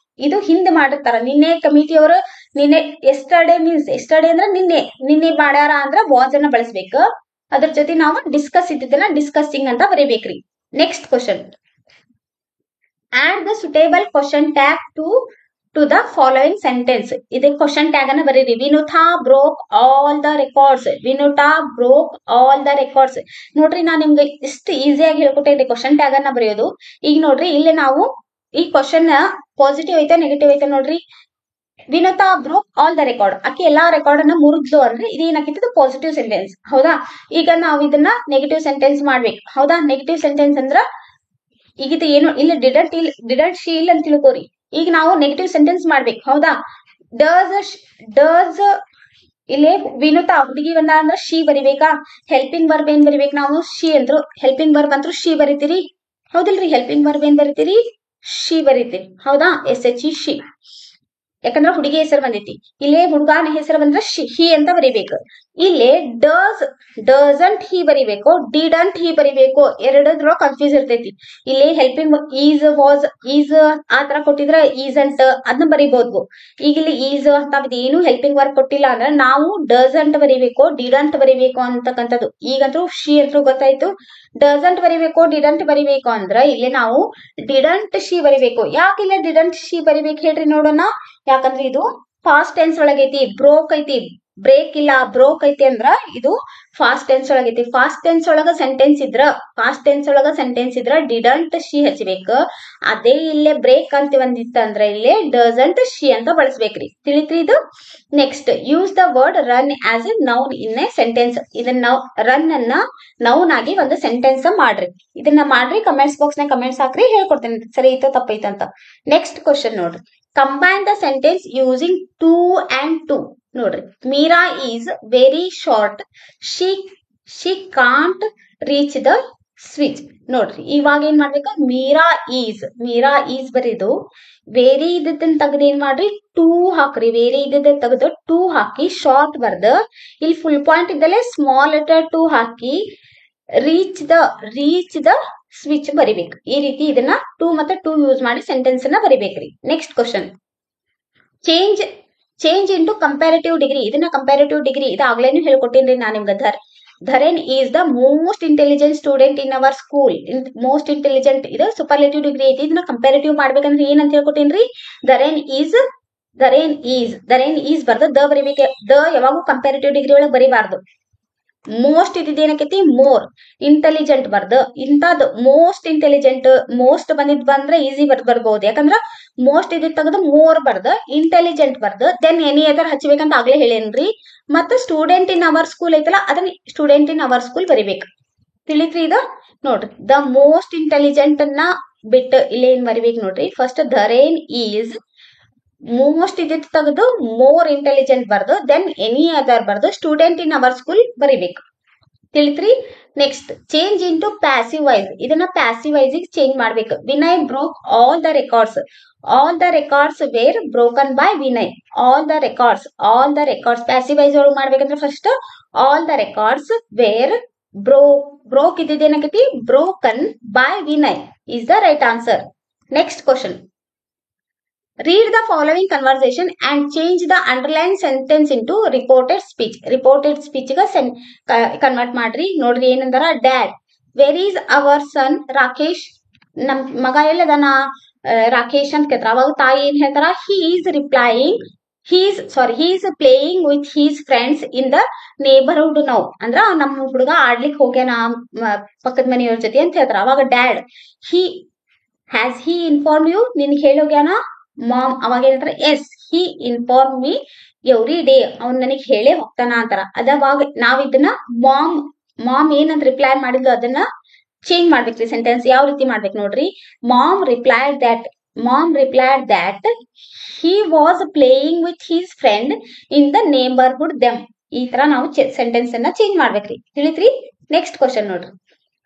ಇದು ಹಿಂದೆ ಮಾಡಿರ್ತಾರ. ನಿನ್ನೆ ಕಮಿಟಿಯವರು ನಿನ್ನೆ ಎಸ್ಟರ್ಡೇ ಮೀನ್ಸ್ ಎಸ್ಟರ್ಡೇ ಅಂದ್ರೆ ನಿನ್ನೆ ಮಾಡ್ಯಾರ ಅಂದ್ರ ವಾಸ್ ಅನ್ನ ಬಳಸ್ಬೇಕು. ಅದ್ರ ಜೊತೆ ನಾವು ಡಿಸ್ಕಸ್ ಇದ್ದದನ್ನ ಡಿಸ್ಕಸಿಂಗ್ ಅಂತ ಬರೀಬೇಕ್ರಿ. Next question. Add the suitable question tag to the following sentence. ಇದೇ ಕ್ವಶನ್ ಟ್ಯಾಗ್ ಅನ್ನ ಬರೀರಿ. Vinutha broke all the records. ನೋಡ್ರಿ, ನಾನ್ ನಿಮ್ಗೆ ಇಷ್ಟು ಈಸಿಯಾಗಿ ಹೇಳ್ಕೊಟ್ಟಿದ್ದೆ ಕ್ವಶನ್ ಟ್ಯಾಗ್ ಅನ್ನ ಬರೆಯೋದು. ಈಗ ನೋಡ್ರಿ, ಇಲ್ಲಿ ನಾವು ಈ ಕ್ವಶನ್ ಪಾಸಿಟಿವ್ ಐತೆ ನೆಗೆಟಿವ್ ಐತೆ ನೋಡ್ರಿ. Vinutha broke all the record, ಆಕೆ ಎಲ್ಲಾ ರೆಕಾರ್ಡ್ ಅನ್ನ ಮುರಿದ್ಲು ಅಂದ್ರೆ ಇದು ಏನಾಗಿತ್ತು, ಪಾಸಿಟಿವ್ ಸೆಂಟೆನ್ಸ್. ಹೌದಾ, ಈಗ ನಾವು ಇದನ್ನ ನೆಗೆಟಿವ್ ಸೆಂಟೆನ್ಸ್ ಮಾಡ್ಬೇಕು. ಹೌದಾ, ನೆಗೆಟಿವ್ ಸೆಂಟೆನ್ಸ್ ಅಂದ್ರ ಈಗ ಇದು ಏನು ಇಲ್ಲಿ ಡಿಡಂಟ್ ಶಿ ಇಲ್ಲ ಅಂತ ತಿಳ್ಕೋರಿ. ಈಗ ನಾವು ನೆಗೆಟಿವ್ ಸೆಂಟೆನ್ಸ್ ಮಾಡ್ಬೇಕು. ಹೌದಾ, ಡಸ್ ಇಲ್ಲಿ ವಿನುತಾ ಹುಡುಗಿ ಬಂದ ಅಂದ್ರ ಶಿ ಬರಿಬೇಕಾ. ಹೆಲ್ಪಿಂಗ್ ವರ್ಬ್ ಏನ್ ಬರಿಬೇಕು ನಾವು, ಶಿ ಅಂದ್ರು. ಹೆಲ್ಪಿಂಗ್ ವರ್ಬ್ ಅಂದ್ರು ಶಿ ಬರಿತೀರಿ. ಹೌದಿಲ್ರಿ, ಹೆಲ್ಪಿಂಗ್ ವರ್ಬ್ ಏನ್ ಬರಿತೀರಿ, ಶಿ ಬರಿತೀರಿ. ಹೌದಾ, SHE ಶಿ. ಯಾಕಂದ್ರ ಹುಡುಗಿ ಹೆಸರು ಬಂದೈತಿ. ಇಲ್ಲೇ ಹುಡುಗನ ಹೆಸರು ಬಂದ್ರ ಹಿ ಅಂತ ಬರಿಬೇಕು. ಇಲ್ಲಿ ಡಸಂಟ್ ಹಿ ಬರಿಬೇಕು, ಡಿಡಂಟ್ ಹಿ ಬರಿಬೇಕು, ಎರಡದ್ರೊಳಗೆ ಕನ್ಫ್ಯೂಸ್ ಇರ್ತೈತಿ. ಇಲ್ಲಿ ಹೆಲ್ಪಿಂಗ್ ಈಸ್ ವಾಸ್ ಈಸ್ ಆ ತರ ಕೊಟ್ಟಿದ್ರೆ ಈಸಂಟ್ ಅದನ್ನ ಬರಿಬಹುದು. ಈಗ ಇಲ್ಲಿ ಈಸ್ ಅಂತ ಏನು ಹೆಲ್ಪಿಂಗ್ ವರ್ಕ್ ಕೊಟ್ಟಿಲ್ಲ ಅಂದ್ರೆ ನಾವು ಡಸಂಟ್ ಬರಿಬೇಕು, ಡಿಡಂಟ್ ಬರಿಬೇಕು ಅಂತಕ್ಕಂಥದ್ದು. ಈಗಂತೂ ಶಿ ಅಂತೂ ಗೊತ್ತಾಯ್ತು. ಡಸಂಟ್ ಬರಿಬೇಕು, ಡಿಡಂಟ್ ಬರಿಬೇಕು ಅಂದ್ರೆ ಇಲ್ಲಿ ನಾವು ಡಿಡಂಟ್ ಶಿ ಬರಿಬೇಕು. ಯಾಕೆ ಇಲ್ಲ ಡಿಡಂಟ್ ಶಿ ಬರಿಬೇಕು ಹೇಳ್ರಿ ನೋಡೋಣ. ಯಾಕಂದ್ರೆ ಇದು ಫಾಸ್ಟ್ ಟೆನ್ಸ್ ಒಳಗೈತಿ, ಬ್ರೋಕ್ ಐತಿ. ಬ್ರೇಕ್ ಇಲ್ಲ, ಬ್ರೋಕ್ ಐತಿ ಅಂದ್ರ ಇದು ಫಾಸ್ಟ್ ಟೆನ್ಸ್ ಒಳಗೈತಿ. ಫಾಸ್ಟ್ ಟೆನ್ಸ್ ಒಳಗ ಸೆಂಟೆನ್ಸ್ ಇದ್ರ ಡಿಡಂಟ್ ಶಿ ಹಚ್ಚಬೇಕು. ಅದೇ ಇಲ್ಲೇ ಬ್ರೇಕ್ ಅಂತ ಒಂದಿತ್ತಂದ್ರ ಇಲ್ಲೇ ಡಸಂಟ್ ಶಿ ಅಂತ ಬಳಸ್ಬೇಕ್ರಿ. ತಿಳಿತ್ರಿ ಇದು. Next, use the word run as A noun in a sentence. ಇದನ್ನ ರನ್ ಅನ್ನ ನೌನ್ ಆಗಿ ಒಂದು ಸೆಂಟೆನ್ಸ್ ಮಾಡ್ರಿ. ಇದನ್ನ ಮಾಡ್ರಿ, ಕಮೆಂಟ್ಸ್ ಬಾಕ್ಸ್ ನ ಕಮೆಂಟ್ಸ್ ಹಾಕ್ರಿ, ಹೇಳ್ಕೊಡ್ತೇನೆ ಸರಿ ಐತೋ ತಪ್ಪೈತ ಅಂತ. ನೆಕ್ಸ್ಟ್ ಕ್ವಶನ್ ನೋಡ್ರಿ, combine the sentence using too and to. ನೋಡ್ರಿ, Meera is very short, she can't reach the switch. ನೋಡ್ರಿ, ಇವಾಗ ಏನ್ ಮಾಡ್ಬೇಕು, ಮೀರಾ ಈಸ್ ಬರೀದು ವೇರಿ ಇದ್ದದನ್ನ ತೆಗೆದು ಏನ್ ಮಾಡ್ರಿ, ಟೂ ಹಾಕ್ರಿ. ವೇರಿ ಇದ್ದದ ತೆಗೆದು ಟೂ ಹಾಕಿ ಶಾರ್ಟ್ ಬರ್ದ ಇಲ್ಲಿ ಫುಲ್ ಪಾಯಿಂಟ್ ಇದ್ದಲ್ಲೇ ಸ್ಮಾಲ್ ಲೆಟರ್ ಟೂ ಹಾಕಿ ರೀಚ್ ದ ಸ್ವಿಚ್ ಬರಿಬೇಕು. ಈ ರೀತಿ ಇದನ್ನ ಟೂ ಮತ್ತೆ ಟೂ ಯೂಸ್ ಮಾಡಿ ಸೆಂಟೆನ್ಸ್ ಅನ್ನ ಬರಿಬೇಕ್ರಿ. Next question, change into comparative degree. ಇದನ್ನ ಕಂಪ್ಯಾರಿಟಿವ್ ಡಿಗ್ರಿ ಇದಾಗ್ಲೇನು ಹೇಳ್ಕೊಟ್ಟೇನ್ರಿ ನಾನು ನಿಮ್ಗೆ. Dharen is the most intelligent student in our school. Most intelligent ಇದು ಸೂಪರ್ಲೇಟಿವ್ ಡಿಗ್ರಿ ಐತಿ. ಇದನ್ನ ಕಂಪ್ಯಾರಿಟಿವ್ ಮಾಡ್ಬೇಕಂದ್ರೆ ಏನಂತ ಹೇಳ್ಕೊಟ್ಟೇನ್ರಿ, ಧರೆನ್ ಈಸ್ ಬರ್ದು ದ ಬರಿಬೇಕು. ದ ಯಾವಾಗೂ ಕಂಪ್ಯಾರಿಟಿವ್ ಡಿಗ್ರಿ ಒಳಗೆ ಬರಿಬಾರ್ದು. ಮೋಸ್ಟ್ ಇದೇನಕೈತಿ, ಮೋರ್ ಇಂಟೆಲಿಜೆಂಟ್ ಬರ್ದು ಇಂಥದ್ದು ಮೋಸ್ಟ್ ಇಂಟೆಲಿಜೆಂಟ್. ಮೋಸ್ಟ್ ಬಂದ್ರೆ ಈಸಿ ಬರ್ಬಹುದು. ಯಾಕಂದ್ರ ಮೋಸ್ಟ್ ಇದ್ ತೆಗೆದು ಮೋರ್ ಬರ್ದು ಇಂಟೆಲಿಜೆಂಟ್ ಬರ್ದು ದೆನ್ ಎನಿ ಅದರ್ ಹಚ್ಬೇಕಂತ ಆಗ್ಲೇ ಹೇಳೇನ್ರಿ. ಮತ್ತೆ ಸ್ಟೂಡೆಂಟ್ ಇನ್ ಅವರ್ ಸ್ಕೂಲ್ ಐತಲ್ಲ ಅದನ್ನ ಸ್ಟೂಡೆಂಟ್ ಇನ್ ಅವರ್ ಸ್ಕೂಲ್ ಬರಿಬೇಕು. ತಿಳಿತ್ರಿ ಇದು. ನೋಡ್ರಿ, ದ ಮೋಸ್ಟ್ ಇಂಟೆಲಿಜೆಂಟ್ ಅನ್ನ ಬಿಟ್ಟು ಇಲ್ಲಿ ಏನ್ ಬರಿಬೇಕು ನೋಡ್ರಿ. ಫಸ್ಟ್ ಧರೇನ್ ಈಸ್ ಮೋಸ್ಟ್ ಇದ್ದಿದ್ದು ತೆಗೆದು ಮೋರ್ ಇಂಟೆಲಿಜೆಂಟ್ ಬರ್ದು ದೆನ್ ಎನಿ ಅದರ್ ಬರ್ದು ಸ್ಟೂಡೆಂಟ್ ಇನ್ ಅವರ್ ಸ್ಕೂಲ್ ಬರಿಬೇಕು. ತಿಳಿತ್ರಿ. Next, change into passive voice. ಇದನ್ನ ಪ್ಯಾಸಿವ್ ವೈಸ್ ಚೇಂಜ್ ಮಾಡ್ಬೇಕು. Vinay broke all the records. All the records were broken by Vinay. All the records passive voice ಒಳಗೆ ಮಾಡ್ಬೇಕಂದ್ರೆ first all the records were broke ಇದ್ದೇನಾಗೈತಿ, broken by Vinay is the right answer. Next question, read the following conversation and change the underlined sentence into reported speech. reported speech ಗ convert ಮಾಡ್ರಿ. ನೋಡ್ರಿ ಏನಂದಾರ, dad where is our ಸನ್ ರಾಕೇಶ್. ನಮ್ ಮಗ ಎಲ್ಲದನ ರಾಕೇಶ್ ಅಂತ ಕೇಳ್ತಾರ. ಅವಾಗ ತಾಯಿ ಏನ್ ಹೇಳ್ತಾರ, he is playing with his friends in the neighborhood now. ಅಂದ್ರ ನಮ್ ಹುಡುಗ ಆಡ್ಲಿಕ್ ಹೋಗ್ಯಾನ ಪಕ್ಕದ ಮನೆಯವ್ರ ಜೊತೆ ಅಂತ ಹೇಳ್ತಾರ. ಅವಾಗ dad has he inform you, ನಿನ್ಗೆ ಹೇಳೋಗ್ಯಾನ. ಮಾಮ್ ಅವಾಗ ಏನಂತಾರ, yes he inform me every day. ಅವ್ನ್ ನನಗ್ ಹೇಳೇ ಹೋಗ್ತಾನ ಅಂತಾರ. ಅದಾಗ ನಾವ್ ಇದನ್ನ ಮಾಮ್ ಏನಂತ ರಿಪ್ಲೈ ಮಾಡಿದ್ಲು ಅದನ್ನ ಚೇಂಜ್ ಮಾಡ್ಬೇಕ್ರಿ. ಸೆಂಟೆನ್ಸ್ ಯಾವ ರೀತಿ ಮಾಡ್ಬೇಕು ನೋಡ್ರಿ. Mom replied that he was playing with his friend in the neighbourhood them. ಈ ತರ ನಾವು ಸೆಂಟೆನ್ಸ್ ಅನ್ನ ಚೇಂಜ್ ಮಾಡ್ಬೇಕ್ರಿ. ತಿಳಿತ್ರಿ. ನೆಕ್ಸ್ಟ್ ಕ್ವಶನ್ ನೋಡ್ರಿ,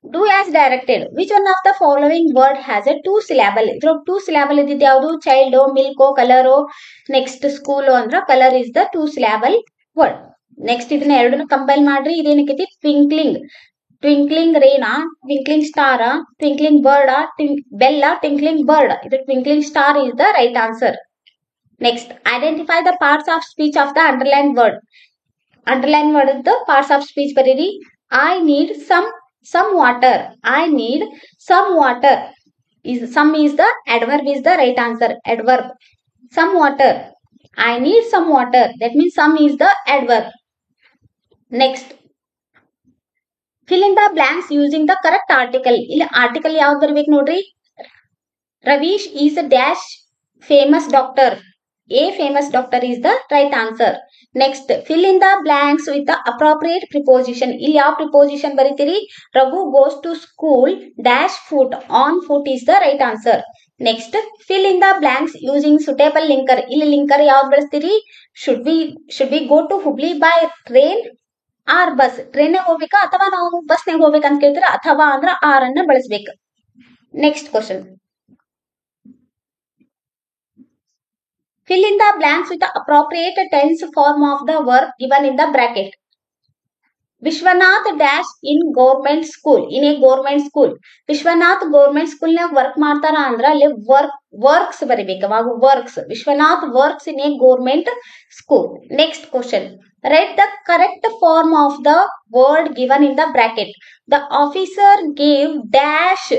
do as directed. Which one of the following word has a two syllable? ಇದ್ರ ಟೂ ಸಿಲಾಬಲ್ ಇದ್ದಿದ್ದು ಯಾವುದು, child, milk, colour. Next school ಅಂದ್ರ colour is the two syllable word. Next ಇದನ್ನ ಎರಡನ್ನ ಕಂಪೈಲ್ ಮಾಡ್ರಿ. ಇದೇನಕ್ಕೈತಿ, ಟ್ವಿಂಕ್ಲಿಂಗ್ ರೇನಾ, ಟ್ವಿಂಕ್ಲಿಂಗ್ ಸ್ಟಾರ್, ಟ್ವಿಂಕ್ಲಿಂಗ್ ಬರ್ಡ್, ಬೆಲ್ಲ, ಟ್ವಿಂಕ್ಲಿಂಗ್ ಬರ್ಡ್. ಇದು twinkling star is the right answer. Next, identify the parts of speech of the underline word. Underline word parts of speech ಬರೀರಿ. I need some water. I need some water. Some is the adverb is the right answer. Adverb. Some water. I need some water. That means some is the adverb. Next. Fill in the blanks using the correct article. ಇಲ್ಲಿ article ಯಾವ್ದು ಬರ್ಬೇಕು ನೋಡ್ರಿ. Ravish is a dash famous doctor. A famous doctor is the right answer. Next, fill in the blanks with the appropriate preposition. ಇಲ್ಲಿ ಯಾವ preposition ಬರೀತೀರಿ, Raghu goes to school dash foot. On foot is the right answer. Next, fill in the blanks using suitable linker. ಇಲ್ಲಿ linker ಯಾವ್ದು ಬಳಸ್ತೀರಿ, should we go to Hubli by train or bus. Train ಹೋಗ್ಬೇಕಾ ಅಥವಾ ನಾವು bus ನಾಗ ಹೋಗ್ಬೇಕಂತ ಕೇಳ್ತೀರ, ಅಥವಾ ಅಂದ್ರ R ಅನ್ನ ಬಳಸ್ಬೇಕು. Next question, fill in the blanks with the appropriate tense form of the verb given in the bracket. Vishwanath dash in government school in a government school. Vishwanath government school ನಾಗ ವರ್ಕ್ ಮಾಡ್ತಾರ ಅಂದ್ರ ಅಲ್ಲಿ ವರ್ಕ್ಸ್ ಬರಿಬೇಕು. ಅವಾಗ works, Vishwanath works in a government school. Next question, write the correct form of the word given in the bracket. The officer gave dash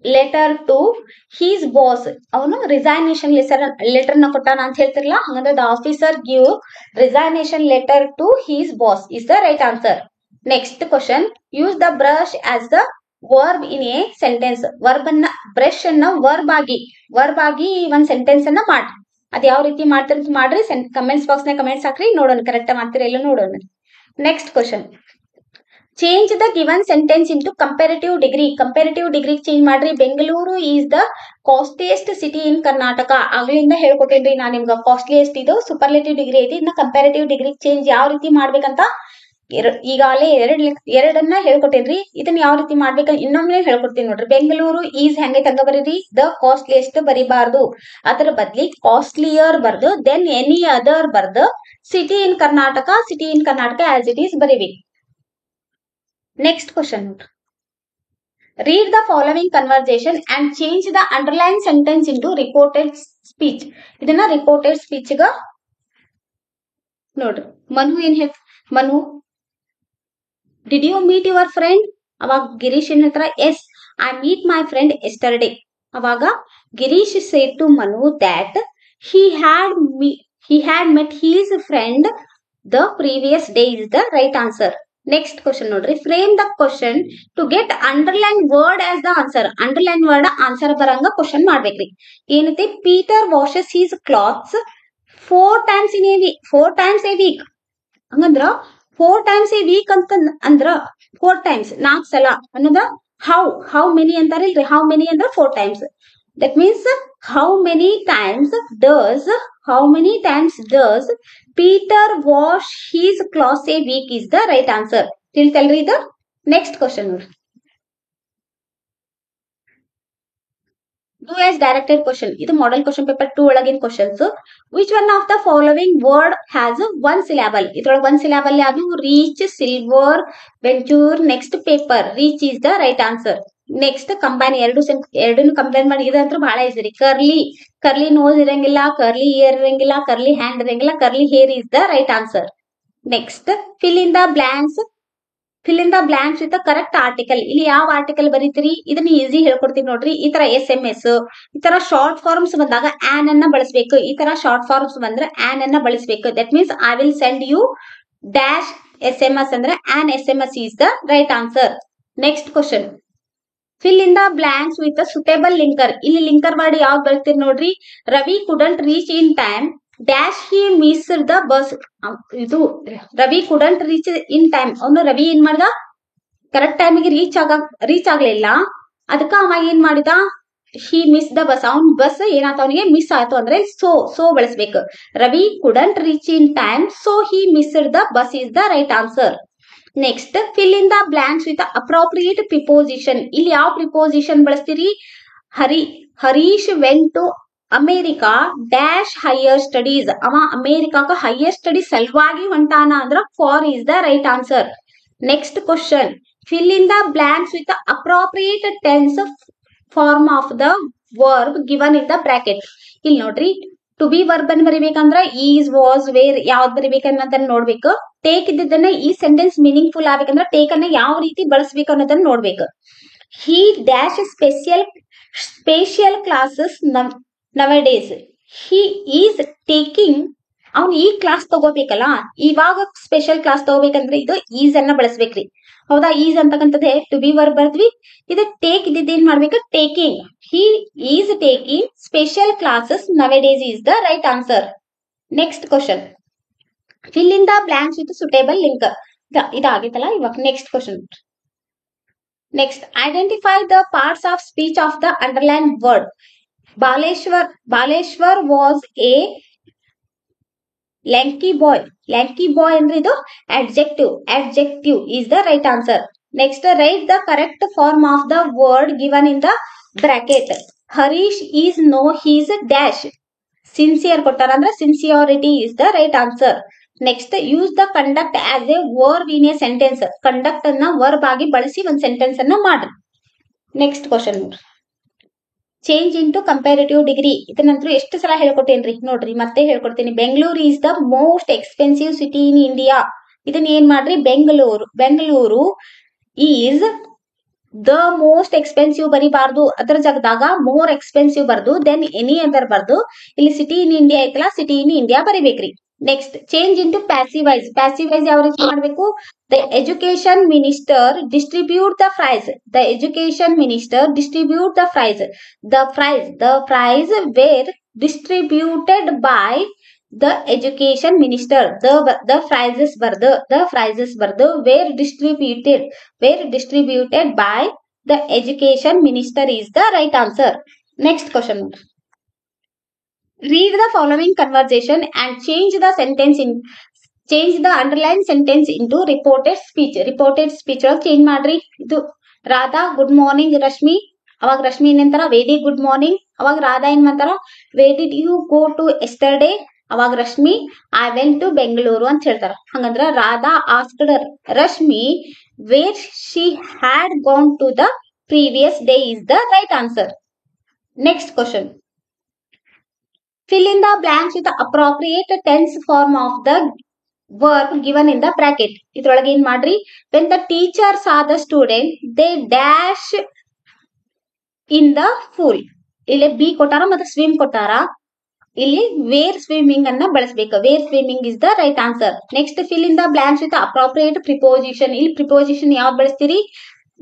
letter to his boss. ಅವನು resignation letter ನ ಕೊಟ್ಟಾನ ಅಂತ ಹೇಳ್ತಿರಲ್ಲ, ಹಂಗಂದ್ರೆ the officer give resignation letter to his boss is the right answer. Next question, use the brush as the verb in a sentence. Verb ಅನ್ನ, brush ಅನ್ನ verb ಆಗಿ ಒಂದ್ ಸೆಂಟೆನ್ಸ್ ಅನ್ನ ಮಾಡ್ರಿ. ಅದ್ ಯಾವ ರೀತಿ ಮಾಡ್ತಿರ ಮಾಡ್ರಿ, ಕಮೆಂಟ್ಸ್ ಬಾಕ್ಸ್ ನ ಕಮೆಂಟ್ಸ್ ಹಾಕ್ರಿ, ನೋಡೋಣ ಕರೆಕ್ಟ್ ಮಾಡ್ತೀರಾ ಇಲ್ಲ ನೋಡೋಣ. Next question, change the given sentence into comparative degree. Comparative degree change ಮಾಡ್ರಿ. Bengaluru is the costliest city in Karnataka. ಆಗ್ಲಿಂದ ಹೇಳ್ಕೊಟ್ಟೇನ್ರಿ ನಾನ್ ನಿಮ್ಗ, ಕಾಸ್ಟ್ಲಿಯೆಸ್ಟ್ ಇದು ಸೂಪರ್ಲೇಟಿವ್ ಡಿಗ್ರಿ ಐತಿ. ಇನ್ನ ಕಂಪೇರಿಟಿವ್ ಡಿಗ್ರಿ ಚೇಂಜ್ ಯಾವ ರೀತಿ ಮಾಡ್ಬೇಕಂತ ಈಗಾಗಲೇ ಎರಡನ್ನ ಹೇಳ್ಕೊಟ್ಟೇನ್ರಿ. ಇದನ್ನ ಯಾವ ರೀತಿ ಮಾಡ್ಬೇಕ ಇನ್ನೊಮ್ಮೆ ಹೇಳ್ಕೊಡ್ತೀನಿ ನೋಡ್ರಿ. ಬೆಂಗಳೂರು ಈಸ್ ಹೆಂಗೈತೆ ಹಂಗ ಬರೀರಿ, ದ ಕಾಸ್ಟ್ಲಿಯೆಸ್ಟ್ ಬರಿಬಾರ್ದು, ಅದರ ಬದ್ಲಿ ಕಾಸ್ಟ್ಲಿಯರ್ ಬರ್ದು ದೆನ್ ಎನಿ ಅದರ್ ಬರ್ದು city in Karnataka as it is ಬರೀಬೇಕು. Next question, read the following conversation and change the underlined sentence into reported speech. ಇದನ್ನ reported speech ಗ ನೋಡ್ರಿ. ಮನು ಏನ್ ಹೇಳ್ತ, Manu did you meet your friend? ಅವಾಗ ಗಿರೀಶ್ ಏನ್ ಹೇಳ್ತಾರ, yes I meet my friend yesterday. ಅವಾಗ Girish said to Manu that he had met his friend the previous day is the right answer. Next question ನೋಡ್ರಿ, frame the question to get underline word as the answer. Underline word answer ಬರಂಗ question ಮಾಡ್ಬೇಕ್ರಿ. ಏನೈತಿ, Peter washes his clothes 4 times in a week. 4 times a week ಹಂಗಂದ್ರ 4 times a week ಅಂತ ಅಂದ್ರ 4 times 4 ಸಲ ಅನ್ನೋದ. How many ಅಂತಾರಿಲ್ರಿ, how many ಅಂದ್ರ 4 times. That means how many times does Peter wash his clothes a week is the right answer. ತಿಳಿತಲ್ರಿ ಇದು. Next question ನೋಡ್ರಿ, do as directed question. ಇದು model question paper 2 ಒಳಗಿನ questions. Which one of the following word has 1 syllable. ಇದ್ರೊಳಗೆ 1 syllable ಯಾವುದು, reach, silver, venture. Next paper, reach is the right answer. Next combine, ಎರಡನ್ನು combine ಮಾಡಿ, ಇದಂತೂ ಬಹಳ easy ರೀ. Curly nose ಇರಂಗಿಲ್ಲ, ಕರ್ಲಿ ಇಯರ್ ಇರಂಗಿಲ್ಲ, ಕರ್ಲಿ ಹ್ಯಾಂಡ್ ಇರಂಗಿಲ್ಲ, curly hair is the right answer. Next fill in the blanks with correct article. ಇಲ್ಲಿ ಯಾವ ಆರ್ಟಿಕಲ್ ಬರೀತೀರಿ, ಇದನ್ನ ಈಸಿ ಹೇಳ್ಕೊಡ್ತೀನಿ ನೋಡ್ರಿ. ಈ ತರ SMS, ಈ ತರ ಶಾರ್ಟ್ ಫಾರ್ಮ್ಸ್ ಬಂದಾಗ ಆನ್ ಅನ್ನ ಬಳಸಬೇಕು. ಈ ತರ ಶಾರ್ಟ್ ಫಾರ್ಮ್ಸ್ ಬಂದ್ರೆ ಆನ್ ಅನ್ನ ಬಳಸಬೇಕು. That means I will send you dash SMS ಅಂದ್ರೆ an SMS is the right answer. Next question, fill in the blanks with suitable linker. ಇಲ್ಲಿ ಲಿಂಕರ್ ಮಾಡಿ ಯಾವ್ದು ಬರ್ತೀರಿ ನೋಡ್ರಿ. Ravi couldn't reach in time dash he missed the bus. ಇದು Ravi couldn't reach in time. ಅವನು ರವಿ ಏನ್ ಮಾಡ್ದ, ಕರೆಕ್ಟ್ ಟೈಮಿಗೆ ರೀಚ್ ಆಗ್ಲಿಲ್ಲ. ಅದಕ್ಕ ಅವ ಏನ್ ಮಾಡಿದ, ಹಿ ಮಿಸ್ ದ ಬಸ್. ಅವ್ನ ಬಸ್ ಏನಾತ, ಅವನಿಗೆ ಮಿಸ್ ಆಯ್ತು ಅಂದ್ರೆ ಸೋ ಬಳಸ್ಬೇಕು. Ravi couldn't reach in time so he missed the bus is the right answer. Next fill in the blanks with appropriate preposition. ಇಲ್ಲಿ ಯಾವ ಪ್ರಿಪೋಸಿಷನ್ ಬಳಸ್ತೀರಿ, Harish went to America dash higher studies. ಅವ ಅಮೇರಿಕಾಕ ಹೈಯರ್ ಸ್ಟಡೀಸ್ ಸಲುವಾಗಿ ಹೊಂಟಾನ ಅಂದ್ರ for is the right answer. Next question, fill in the blanks with appropriate tense form of the verb given in the bracket. ಇಲ್ಲಿ ನೋಡ್ರಿ, to be verb ಅನ್ನು ಬರಿಬೇಕಂದ್ರ is, was, wear ಯಾವ್ದು ಬರಿಬೇಕನ್ನೋದನ್ನ ನೋಡ್ಬೇಕು. ಟೇಕ್ ಇದ್ದನ್ನ ಈ sentence meaning full ಆಗ್ಬೇಕಂದ್ರೆ take ಅನ್ನ ಯಾವ ರೀತಿ ಬಳಸಬೇಕು ಅನ್ನೋದನ್ನ ನೋಡ್ಬೇಕು. ಹಿ dash special classes nowadays. He is taking, ಅವ್ನು ಈ ಕ್ಲಾಸ್ ತಗೋಬೇಕಲ್ಲ, ಇವಾಗ ಸ್ಪೆಷಲ್ ಕ್ಲಾಸ್ ತಗೋಬೇಕಂದ್ರೆ ಇದು ಈಸ್ ಅನ್ನ ಬಳಸ್ಬೇಕ್ರಿ. ಹೌದಾ, ಈಸ್ ಅಂತಕ್ಕಂಥದ್ದೇ ಟು ಬಿ ವರ್ಬ್ ಬರ್ದ್ವಿ. ಇದು ಟೇಕ್ ಇದ್ದಿದ್ದು ಏನ್ ಮಾಡ್ಬೇಕು, taking. He is taking special classes nowadays is the right answer. Next question, fill in the blanks with suitable linker. ಇದಾಗಿತ್ತಲ್ಲ, ಇವಾಗ next question. Next, identify the parts of speech of the underline word. Baleshwar was a lanky boy. Lanky boy ಅಂದ್ರೆ ಇದು adjective is the right answer. Next, write the correct form of the word given in the bracket. Harish is no his dash. Sincere ಕೊಟ್ಟಾರ ಅಂದ್ರೆ sincerity is the right answer. Next use the conduct as a verb in a sentence. Conduct ಅನ್ನ verb ಆಗಿ ಬಳಸಿ ಒಂದು sentence ಅನ್ನ ಮಾಡ್ರಿ. Next question ನೋಡ್ರಿ, change into comparative degree. ಇದನ್ನಂತೂ ಎಷ್ಟು ಸಲ ಹೇಳ್ಕೊಟ್ಟೇನ್ರಿ, ನೋಡ್ರಿ ಮತ್ತೆ ಹೇಳ್ಕೊಡ್ತೀನಿ. Bengaluru is the most expensive city in India. ಇದನ್ನ ಏನ್ ಮಾಡ್ರಿ, Bengaluru is the most expensive ಬರಿಬಾರ್ದು, ಅದ್ರ ಜಾಗದಾಗ ಮೋರ್ ಎಕ್ಸ್ಪೆನ್ಸಿವ್ ಬರ್ದು ದೆನ್ ಎನಿ ಅದರ್ ಬರ್ದು ಇಲ್ಲಿ ಸಿಟಿ ಇನ್ ಇಂಡಿಯಾ ಐತಲ್ಲ, ಸಿಟಿ ಇನ್ ಇಂಡಿಯಾ ಬರಿಬೇಕ್ರಿ. Next change into passive voice. Passive voice ಯಾವ ರೀತಿ ಮಾಡ್ಬೇಕು, the education minister distribute the prize. The education minister distribute the prize. The prize were distributed by the education minister. The prizes ಬರ್ದು were distributed by the education minister is the right answer. Next question, read the following conversation and change the underlined sentence into reported speech. reported speech ಒಳಗೆ change ಮಾಡ್ರಿ. ಇದು Radha good morning Rashmi, ಅವಾಗ ರಶ್ಮಿ ಏನಂತಾರ very good morning. ಅವಾಗ ರಾಧಾ ಏನ್ ಮಾಡ್ತಾರ where did you go to yesterday. ಅವಾಗ Rashmi I went to Bengaluru ಅಂತ ಹೇಳ್ತಾರ. ಹಂಗಂದ್ರ Radha asked Rashmi where she had gone to the previous day is the right answer. Next question, fill in the blanks with the appropriate tense form of the verb given in the bracket. ಇದ್ರೊಳಗೆ ಏನ್ ಮಾಡ್ರಿ, when the teacher saw the student they dash in the pool. ಇಲ್ಲಿ be ಕೊಟ್ಟಾರ ಮತ್ತೆ swim ಕೊಟ್ಟಾರ, ಇಲ್ಲಿ were swimming ಅನ್ನ ಬಳಸಬೇಕು. Were swimming is the right answer. Next fill in the blanks with the appropriate preposition. ಇಲ್ಲಿ ಪ್ರಿಪೋಸಿಷನ್ ಯಾವ್ದು ಬಳಸ್ತೀರಿ,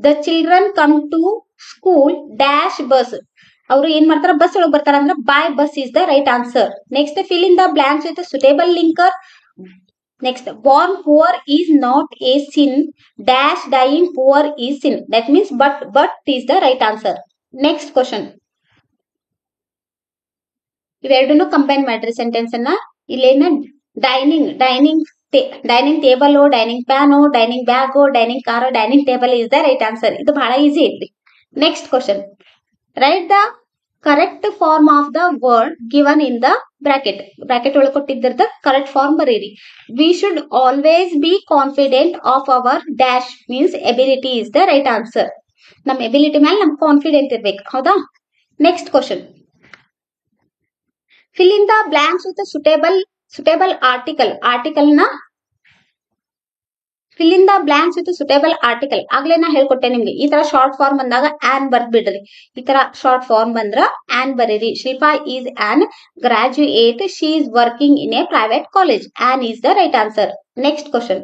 the children come to school dash bus. ಅವರು ಏನ್ ಮಾಡ್ತಾರ ಬಸ್ ಒಳಗೆ ಬರ್ತಾರ ಅಂದ್ರೆ by bus is the right answer. Next fill in the blanks with suitable linker. Next born poor is not a sin dash dying poor is sin. That means but is the right answer. Next question, ಇವೆರಡನ್ನು combine ಮಾಡ್ರಿ sentence ಅನ್ನ. ಇಲ್ಲೇನ dining table, dining pan, dining bag, dining car, dining table is the right answer. ಇದು ಬಹಳ easy ಐತ್ರಿ. Next question, write the correct form of the word given in the bracket. Bracket ಒಳಗೆ ಕೊಟ್ಟಿದ್ದ correct form ಬರೀರಿ. we should always be confident of our dash means ability is the right answer. ನಮ್ಮ ability ಮೇಲೆ ನಮ್ಗೆ confident ಇರ್ಬೇಕು, ಹೌದಾ. Next question, fill in the blanks with a suitable article. fill in the blanks with suitable article. ಆಗ್ಲೇ ನಾ ಹೇಳ್ಕೊಟ್ಟೆ ನಿಮ್ಗೆ, ಈ ತರ ಶಾರ್ಟ್ ಫಾರ್ಮ್ ಬಂದಾಗ ಆನ್ ಬರ್ದ್ ಬಿಡ್ರಿ. ಈ ತರ ಶಾರ್ಟ್ ಫಾರ್ಮ್ ಬಂದ್ರ ಆನ್ ಬರೀರಿ. Shilpa is an graduate, she is working in a private college. An is the right answer. Next question,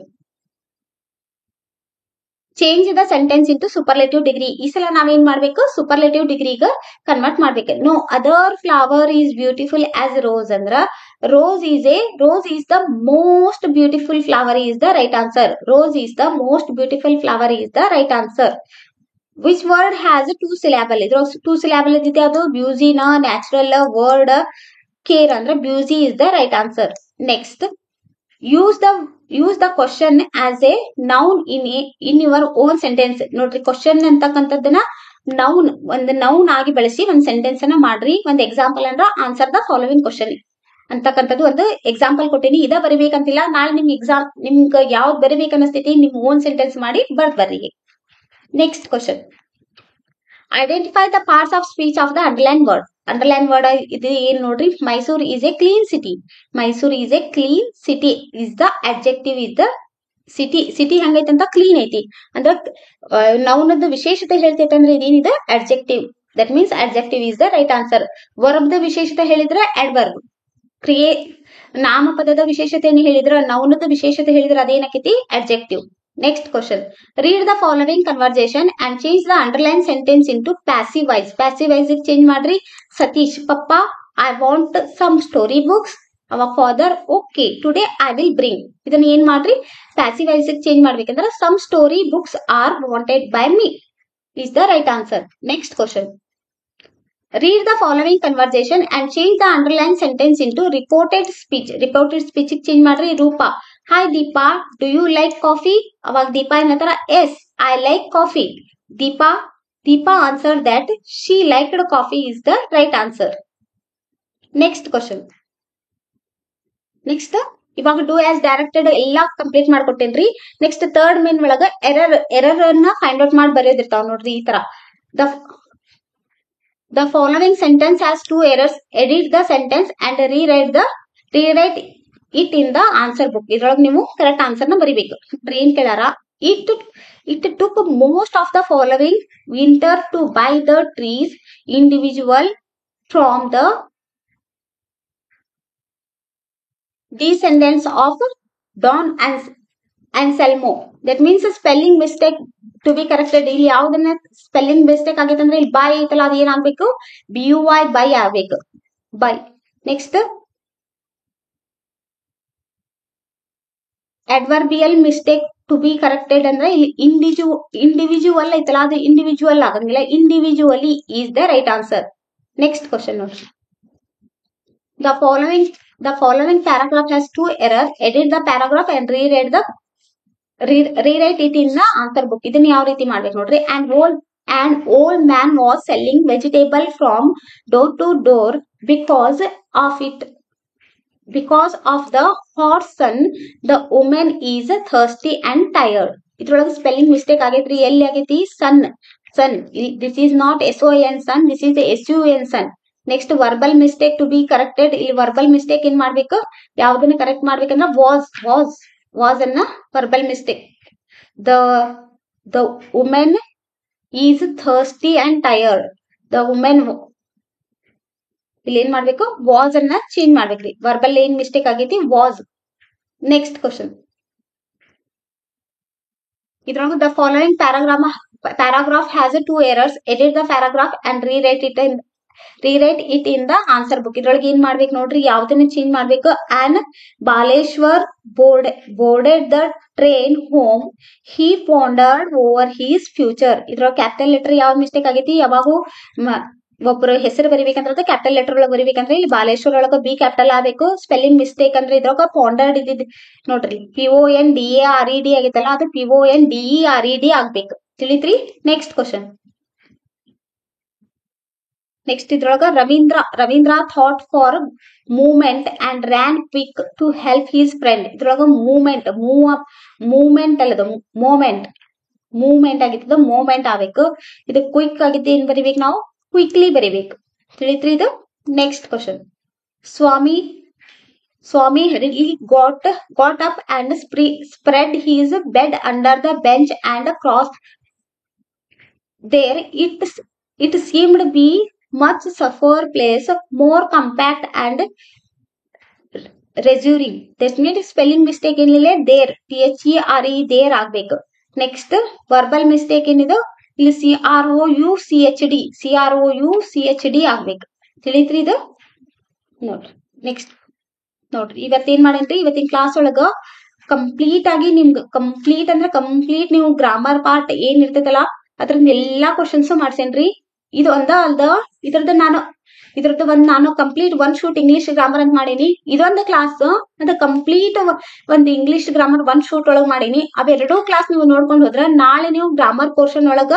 change the sentence into superlative degree. ಈ ಸಲ ನಾವೇನ್ ಮಾಡ್ಬೇಕು, ಸೂಪರ್ಲೇಟಿವ್ ಡಿಗ್ರಿಗ ಕನ್ವರ್ಟ್ ಮಾಡ್ಬೇಕು. No other flower is beautiful as rose ಅಂದ್ರ rose is the most beautiful flower is the right answer. Rose is the most beautiful flower is the right answer. Which word has 2 syllable? ಇದ್ರ 2 syllable ಇದ್ದಿದೆ ಅದು ಬ್ಯೂಸಿನ, natural, word care ಅಂದ್ರೆ busy is the right answer. Next, use the question as A noun in your own sentence. ನೋಡ್ರಿ, question ಅಂತಕ್ಕಂಥದ್ದನ್ನ ಒಂದು noun ಆಗಿ ಬಳಸಿ ಒಂದು sentence ಅನ್ನ ಮಾಡ್ರಿ. ಒಂದು ಎಕ್ಸಾಂಪಲ್ ಅಂದ್ರ ಆನ್ಸರ್ ದ ಫಾಲೋವಿಂಗ್ ಕ್ವಶನ್ ಅಂತಕ್ಕಂಥದ್ದು ಒಂದು ಎಕ್ಸಾಂಪಲ್ ಕೊಟ್ಟಿನಿ. ಇದ ಬರಿಬೇಕಂತಿಲ್ಲ, ನಾಳೆ ನಿಮ್ಗೆ ಯಾವ್ದು ಬರಿಬೇಕು ಅನಿಸ್ತೈತಿ ನಿಮ್ ಓನ್ ಸೆಂಟೆನ್ಸ್ ಮಾಡಿ ಬರ್ರಿ. Next question, identify the parts of speech of the underline word. Underline word ಇದು ಏನ್ ನೋಡ್ರಿ, Mysore is a clean city. Mysore is a clean city is the adjective is the city ಹೆಂಗೈತಿ ಅಂತ ಕ್ಲೀನ್ ಐತಿ ಅಂದ್ರ ನೌನದ ವಿಶೇಷತೆ ಹೇಳ್ತೈತೆ ಅಂದ್ರೆ ಇದೇನಿದೆ adjective. That means adjective is the right answer. Verb ದ ವಿಶೇಷತೆ ಹೇಳಿದ್ರೆ ಅಡ್ವರ್ಬ್. ನಾಮಪದದ ವಿಶೇಷತೆ ಹೇಳಿದ್ರ ನೌನದ ವಿಶೇಷತೆ ಹೇಳಿದ್ರೆ ಅದೇನಾಕೈತಿ adjective. Next question, read the following conversation and change the underline sentence into passive voice. Passive voice change ಮಾಡ್ರಿ. ಸತೀಶ್, ಪಪ್ಪಾ I want some story books. ಅವಾಗ father okay today I will bring. ಇದನ್ನ ಏನ್ ಮಾಡ್ರಿ, ಪ್ಯಾಸಿವ್ ವೈಸ್ ಚೇಂಜ್ ಮಾಡ್ಬೇಕಂದ್ರೆ some story books are wanted by me is the right answer. Next question, read the following conversation and change the underlined sentence into reported speech. reported speech change ಮಾಡ್ರಿ. Roopa, hi Deepa, do you like coffee? ಅವಾಗ ದೀಪಾ ಏನಂತಾರ, yes I like coffee. Deepa answered that she liked coffee is the right answer. Next question, next ಇವಾಗ do as directed ಎಲ್ಲಾ complete ಮಾಡ್ಕೊಟ್ಟೇನ್ರಿ. Next third main ಒಳಗ error ಅನ್ನ find out ಮಾಡಿ ಬರೆಯೋದಿರ್ತಾವ ನೋಡ್ರಿ ಈ ತರ. The the following sentence has two errors, edit the sentence and rewrite it in the answer book. ಇದ್ರೊಳಗೆ ನೀವು ಕರೆಕ್ಟ್ ಆನ್ಸರ್ ನ ಬರಿಬೇಕು. ಏನ್ ಕೇಳಾರ, it took most of the following winter to by the trees individual from the descendants of Don and Anselmo. That means a spelling mistake to be corrected. ಇಲ್ಲಿ ಯಾವ್ದನ್ನ spelling mistake ಆಗೈತೆ ಅಂದ್ರೆ ಇಲ್ಲಿ by ಐತಲ್ಲ ಅದು ಏನಾಗ್ಬೇಕು, BUY ಬೈ ಆಗ್ಬೇಕು. Buy. Next adverbial mistake to be corrected ಅಂದ್ರೆ ಇಲ್ಲಿ ಇಂಡಿವಿಜುವಲ್ ಐತಲ್ಲ ಅದು ಇಂಡಿವಿಜುವಲ್ ಆಗಂಗಿಲ್ಲ, individually is the right answer. Next question ನೋಡ್ರಿ. The following paragraph has two errors. Edit the paragraph and rewrite it in the answer book. ಇದನ್ನ ಯಾವ ರೀತಿ ಮಾಡ್ಬೇಕು ನೋಡ್ರಿ. An old man was selling vegetable from door to door because of the hot sun. The woman is thirsty and tired. ಇದ್ರೊಳಗೆ spelling mistake ಆಗೈತ್ರಿ. ಎಲ್ಲಿ ಆಗೈತಿ? ಸನ್. This is not SON sun, this is the SUN sun. Next verbal mistake to be corrected. ಇಲ್ಲಿ verbal mistake ಏನ್ ಮಾಡ್ಬೇಕು, ಯಾವ್ದನ್ನ correct ಮಾಡ್ಬೇಕಂದ್ರ was ಅನ್ನ verbal mistake. The women is thirsty and tired. The women ಇಲ್ಲಿ ಏನ್ ಮಾಡ್ಬೇಕು, ವಾಸ್ ಅನ್ನ ಚೇಂಜ್ ಮಾಡ್ಬೇಕ್ರಿ. ವರ್ಬಲ್ ಏನ್ ಮಿಸ್ಟೇಕ್ ಆಗೈತಿ, ವಾಸ್. Next question. ಇದ್ರೊಳಗೆ the following paragraph has two errors. Edit the paragraph and rewrite it in the answer book. ಇದ್ರೊಳಗೆ ಏನ್ ಮಾಡ್ಬೇಕು ನೋಡ್ರಿ, ಯಾವ್ದನ್ನ ಚೇಂಜ್ ಮಾಡ್ಬೇಕು. And Baleshwar boarded the train home, he pondered over his future. ಇದ್ರೊಳಗೆ capital letter ಯಾವ mistake ಆಗೈತಿ, ಯಾವಾಗೂ ಒಬ್ಬರು ಹೆಸರು ಬರಿಬೇಕಂದ್ರೆ ಕ್ಯಾಪಿಟಲ್ ಲೆಟರ್ ಒಳಗೆ ಬರಿಬೇಕಂದ್ರೆ ಇಲ್ಲಿ ಬಾಲೇಶ್ವರ್ ಒಳಗ ಬಿ ಕ್ಯಾಪಿಟಲ್ ಆಗಬೇಕು. ಸ್ಪೆಲ್ಲಿಂಗ್ ಮಿಸ್ಟೇಕ್ ಅಂದ್ರೆ ಇದ್ರೊಳಗ ಪಾಂಡರ್ಡ್ ಇದ್ದಿದ್ ನೋಡ್ರಿ, PONDARED ಆಗೈತಲ್ಲ ಅದು PONDERED ಆಗ್ಬೇಕು. ತಿಳಿತ್ರಿ. Next question. ನೆಕ್ಸ್ಟ್ ಇದ್ರೊಳಗ Ravindra thought for movement and ran quick to help his friend. ಇದ್ರೊಳಗ ಮೂವ್ಮೆಂಟ್ ಅಲ್ಲದ ಮೂವ್ಮೆಂಟ್ ಆಗಿತ್ತದ ಮೂವ್ಮೆಂಟ್ ಆಗ್ಬೇಕು. ಇದು ಕ್ವಿಕ್ ಆಗಿದ್ದು ಏನ್ ಬರಿಬೇಕು ನಾವು, ಕ್ವಿಕ್ಲಿ ಬರಿಬೇಕು. ತಿಳಿತ್ರಿ ಇದು. Next question. ಸ್ವಾಮಿ he got up and spread his bed under the bench and crossed there. It seemed to be much safer place, more compact and reassuring. That means spelling mistake ಏನಿಲ್ಲ, there THERE there ಆಗ್ಬೇಕು. Next verbal mistake ಏನಿದೆ, ಇಲ್ಲಿ CROUCHD ಆಗ್ಬೇಕು. ತಿಳಿತ್ರಿ ಇದು. ನೋಡ್ರಿ. Next ನೋಡ್ರಿ, ಇವತ್ತೇನ್ ಮಾಡೇನ್ರಿ, ಇವತ್ತಿನ ಕ್ಲಾಸ್ ಒಳಗ ಕಂಪ್ಲೀಟ್ ಆಗಿ ನಿಮ್ಗೆ ಕಂಪ್ಲೀಟ್ ನೀವು ಗ್ರಾಮರ್ ಪಾರ್ಟ್ ಏನ್ ಇರ್ತೈತಲ್ಲ ಅದ್ರಿಂದ ಎಲ್ಲಾ ಕ್ವಶನ್ಸ್ ಮಾಡ್ಸೇನ್ರಿ. ಇದು ಒಂದ ಅಲ್ದ ಇದ್ರದ್ದು ನಾನು ಕಂಪ್ಲೀಟ್ ಒಂದ್ ಶೂಟ್ ಇಂಗ್ಲಿಷ್ ಗ್ರಾಮರ್ ಅಂತ ಮಾಡೀನಿ. ಇದೊಂದು ಕ್ಲಾಸ್ ಅದು ಕಂಪ್ಲೀಟ್ ಒಂದ್ ಇಂಗ್ಲಿಷ್ ಗ್ರಾಮರ್ ಒಂದ್ ಶೂಟ್ ಒಳಗ್ ಮಾಡೀನಿ. ಅವೆರಡೂ ಕ್ಲಾಸ್ ನೀವು ನೋಡ್ಕೊಂಡು ಹೋದ್ರ ನಾಳೆ ನೀವು ಗ್ರಾಮರ್ ಪೋರ್ಷನ್ ಒಳಗ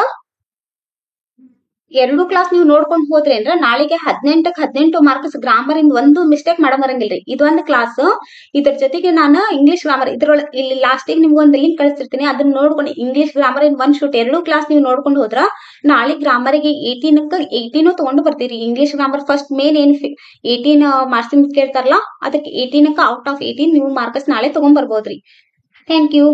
ಎರಡು ಕ್ಲಾಸ್ ನೀವು ನೋಡ್ಕೊಂಡು ಹೋದ್ರಿ ಅಂದ್ರ ನಾಳೆಗೆ 18 ಮಾರ್ಕ್ಸ್ ಗ್ರಾಮರ್ ಇಂದ ಒಂದು ಮಿಸ್ಟೇಕ್ ಮಾಡಂಗಿಲ್ರಿ. ಇದೊಂದು ಕ್ಲಾಸ್. ಇದ್ರ ಜೊತೆಗೆ ನಾನು ಇಂಗ್ಲಿಷ್ ಗ್ರಾಮರ್ ಇದ್ರೊಳಗೆ ಇಲ್ಲಿ ಲಾಸ್ಟಿಗೆ ನಿಮ್ಗೆ ಒಂದು ಲಿಂಕ್ ಕಳಿಸ್ತಿರ್ತೀನಿ, ಅದನ್ನ ನೋಡ್ಕೊಂಡು ಇಂಗ್ಲಿಷ್ ಗ್ರಾಮರ್ ಇನ್ ಒಂದ್ ಶೂಟ್ ಎರಡು ಕ್ಲಾಸ್ ನೀವು ನೋಡ್ಕೊಂಡು ಹೋದ್ರ ನಾಳೆ ಗ್ರಾಮರ್ಗೆ 18 ತಗೊಂಡು ಬರ್ತೀರಿ. ಇಂಗ್ಲಿಷ್ ಗ್ರಾಮರ್ ಫಸ್ಟ್ ಮೇನ್ ಏನ್ 18 ಮಾರ್ಕ್ಸ್ ಕೇಳ್ತಾರಲ್ಲ ಅದಕ್ಕೆ 18 ಔಟ್ ಆಫ್ 18 ನೀವು ಮಾರ್ಕ್ಸ್ ನಾಳೆ ತಗೊಂಡ್ ಬರ್ಬೋದ್ರಿ. Thank you.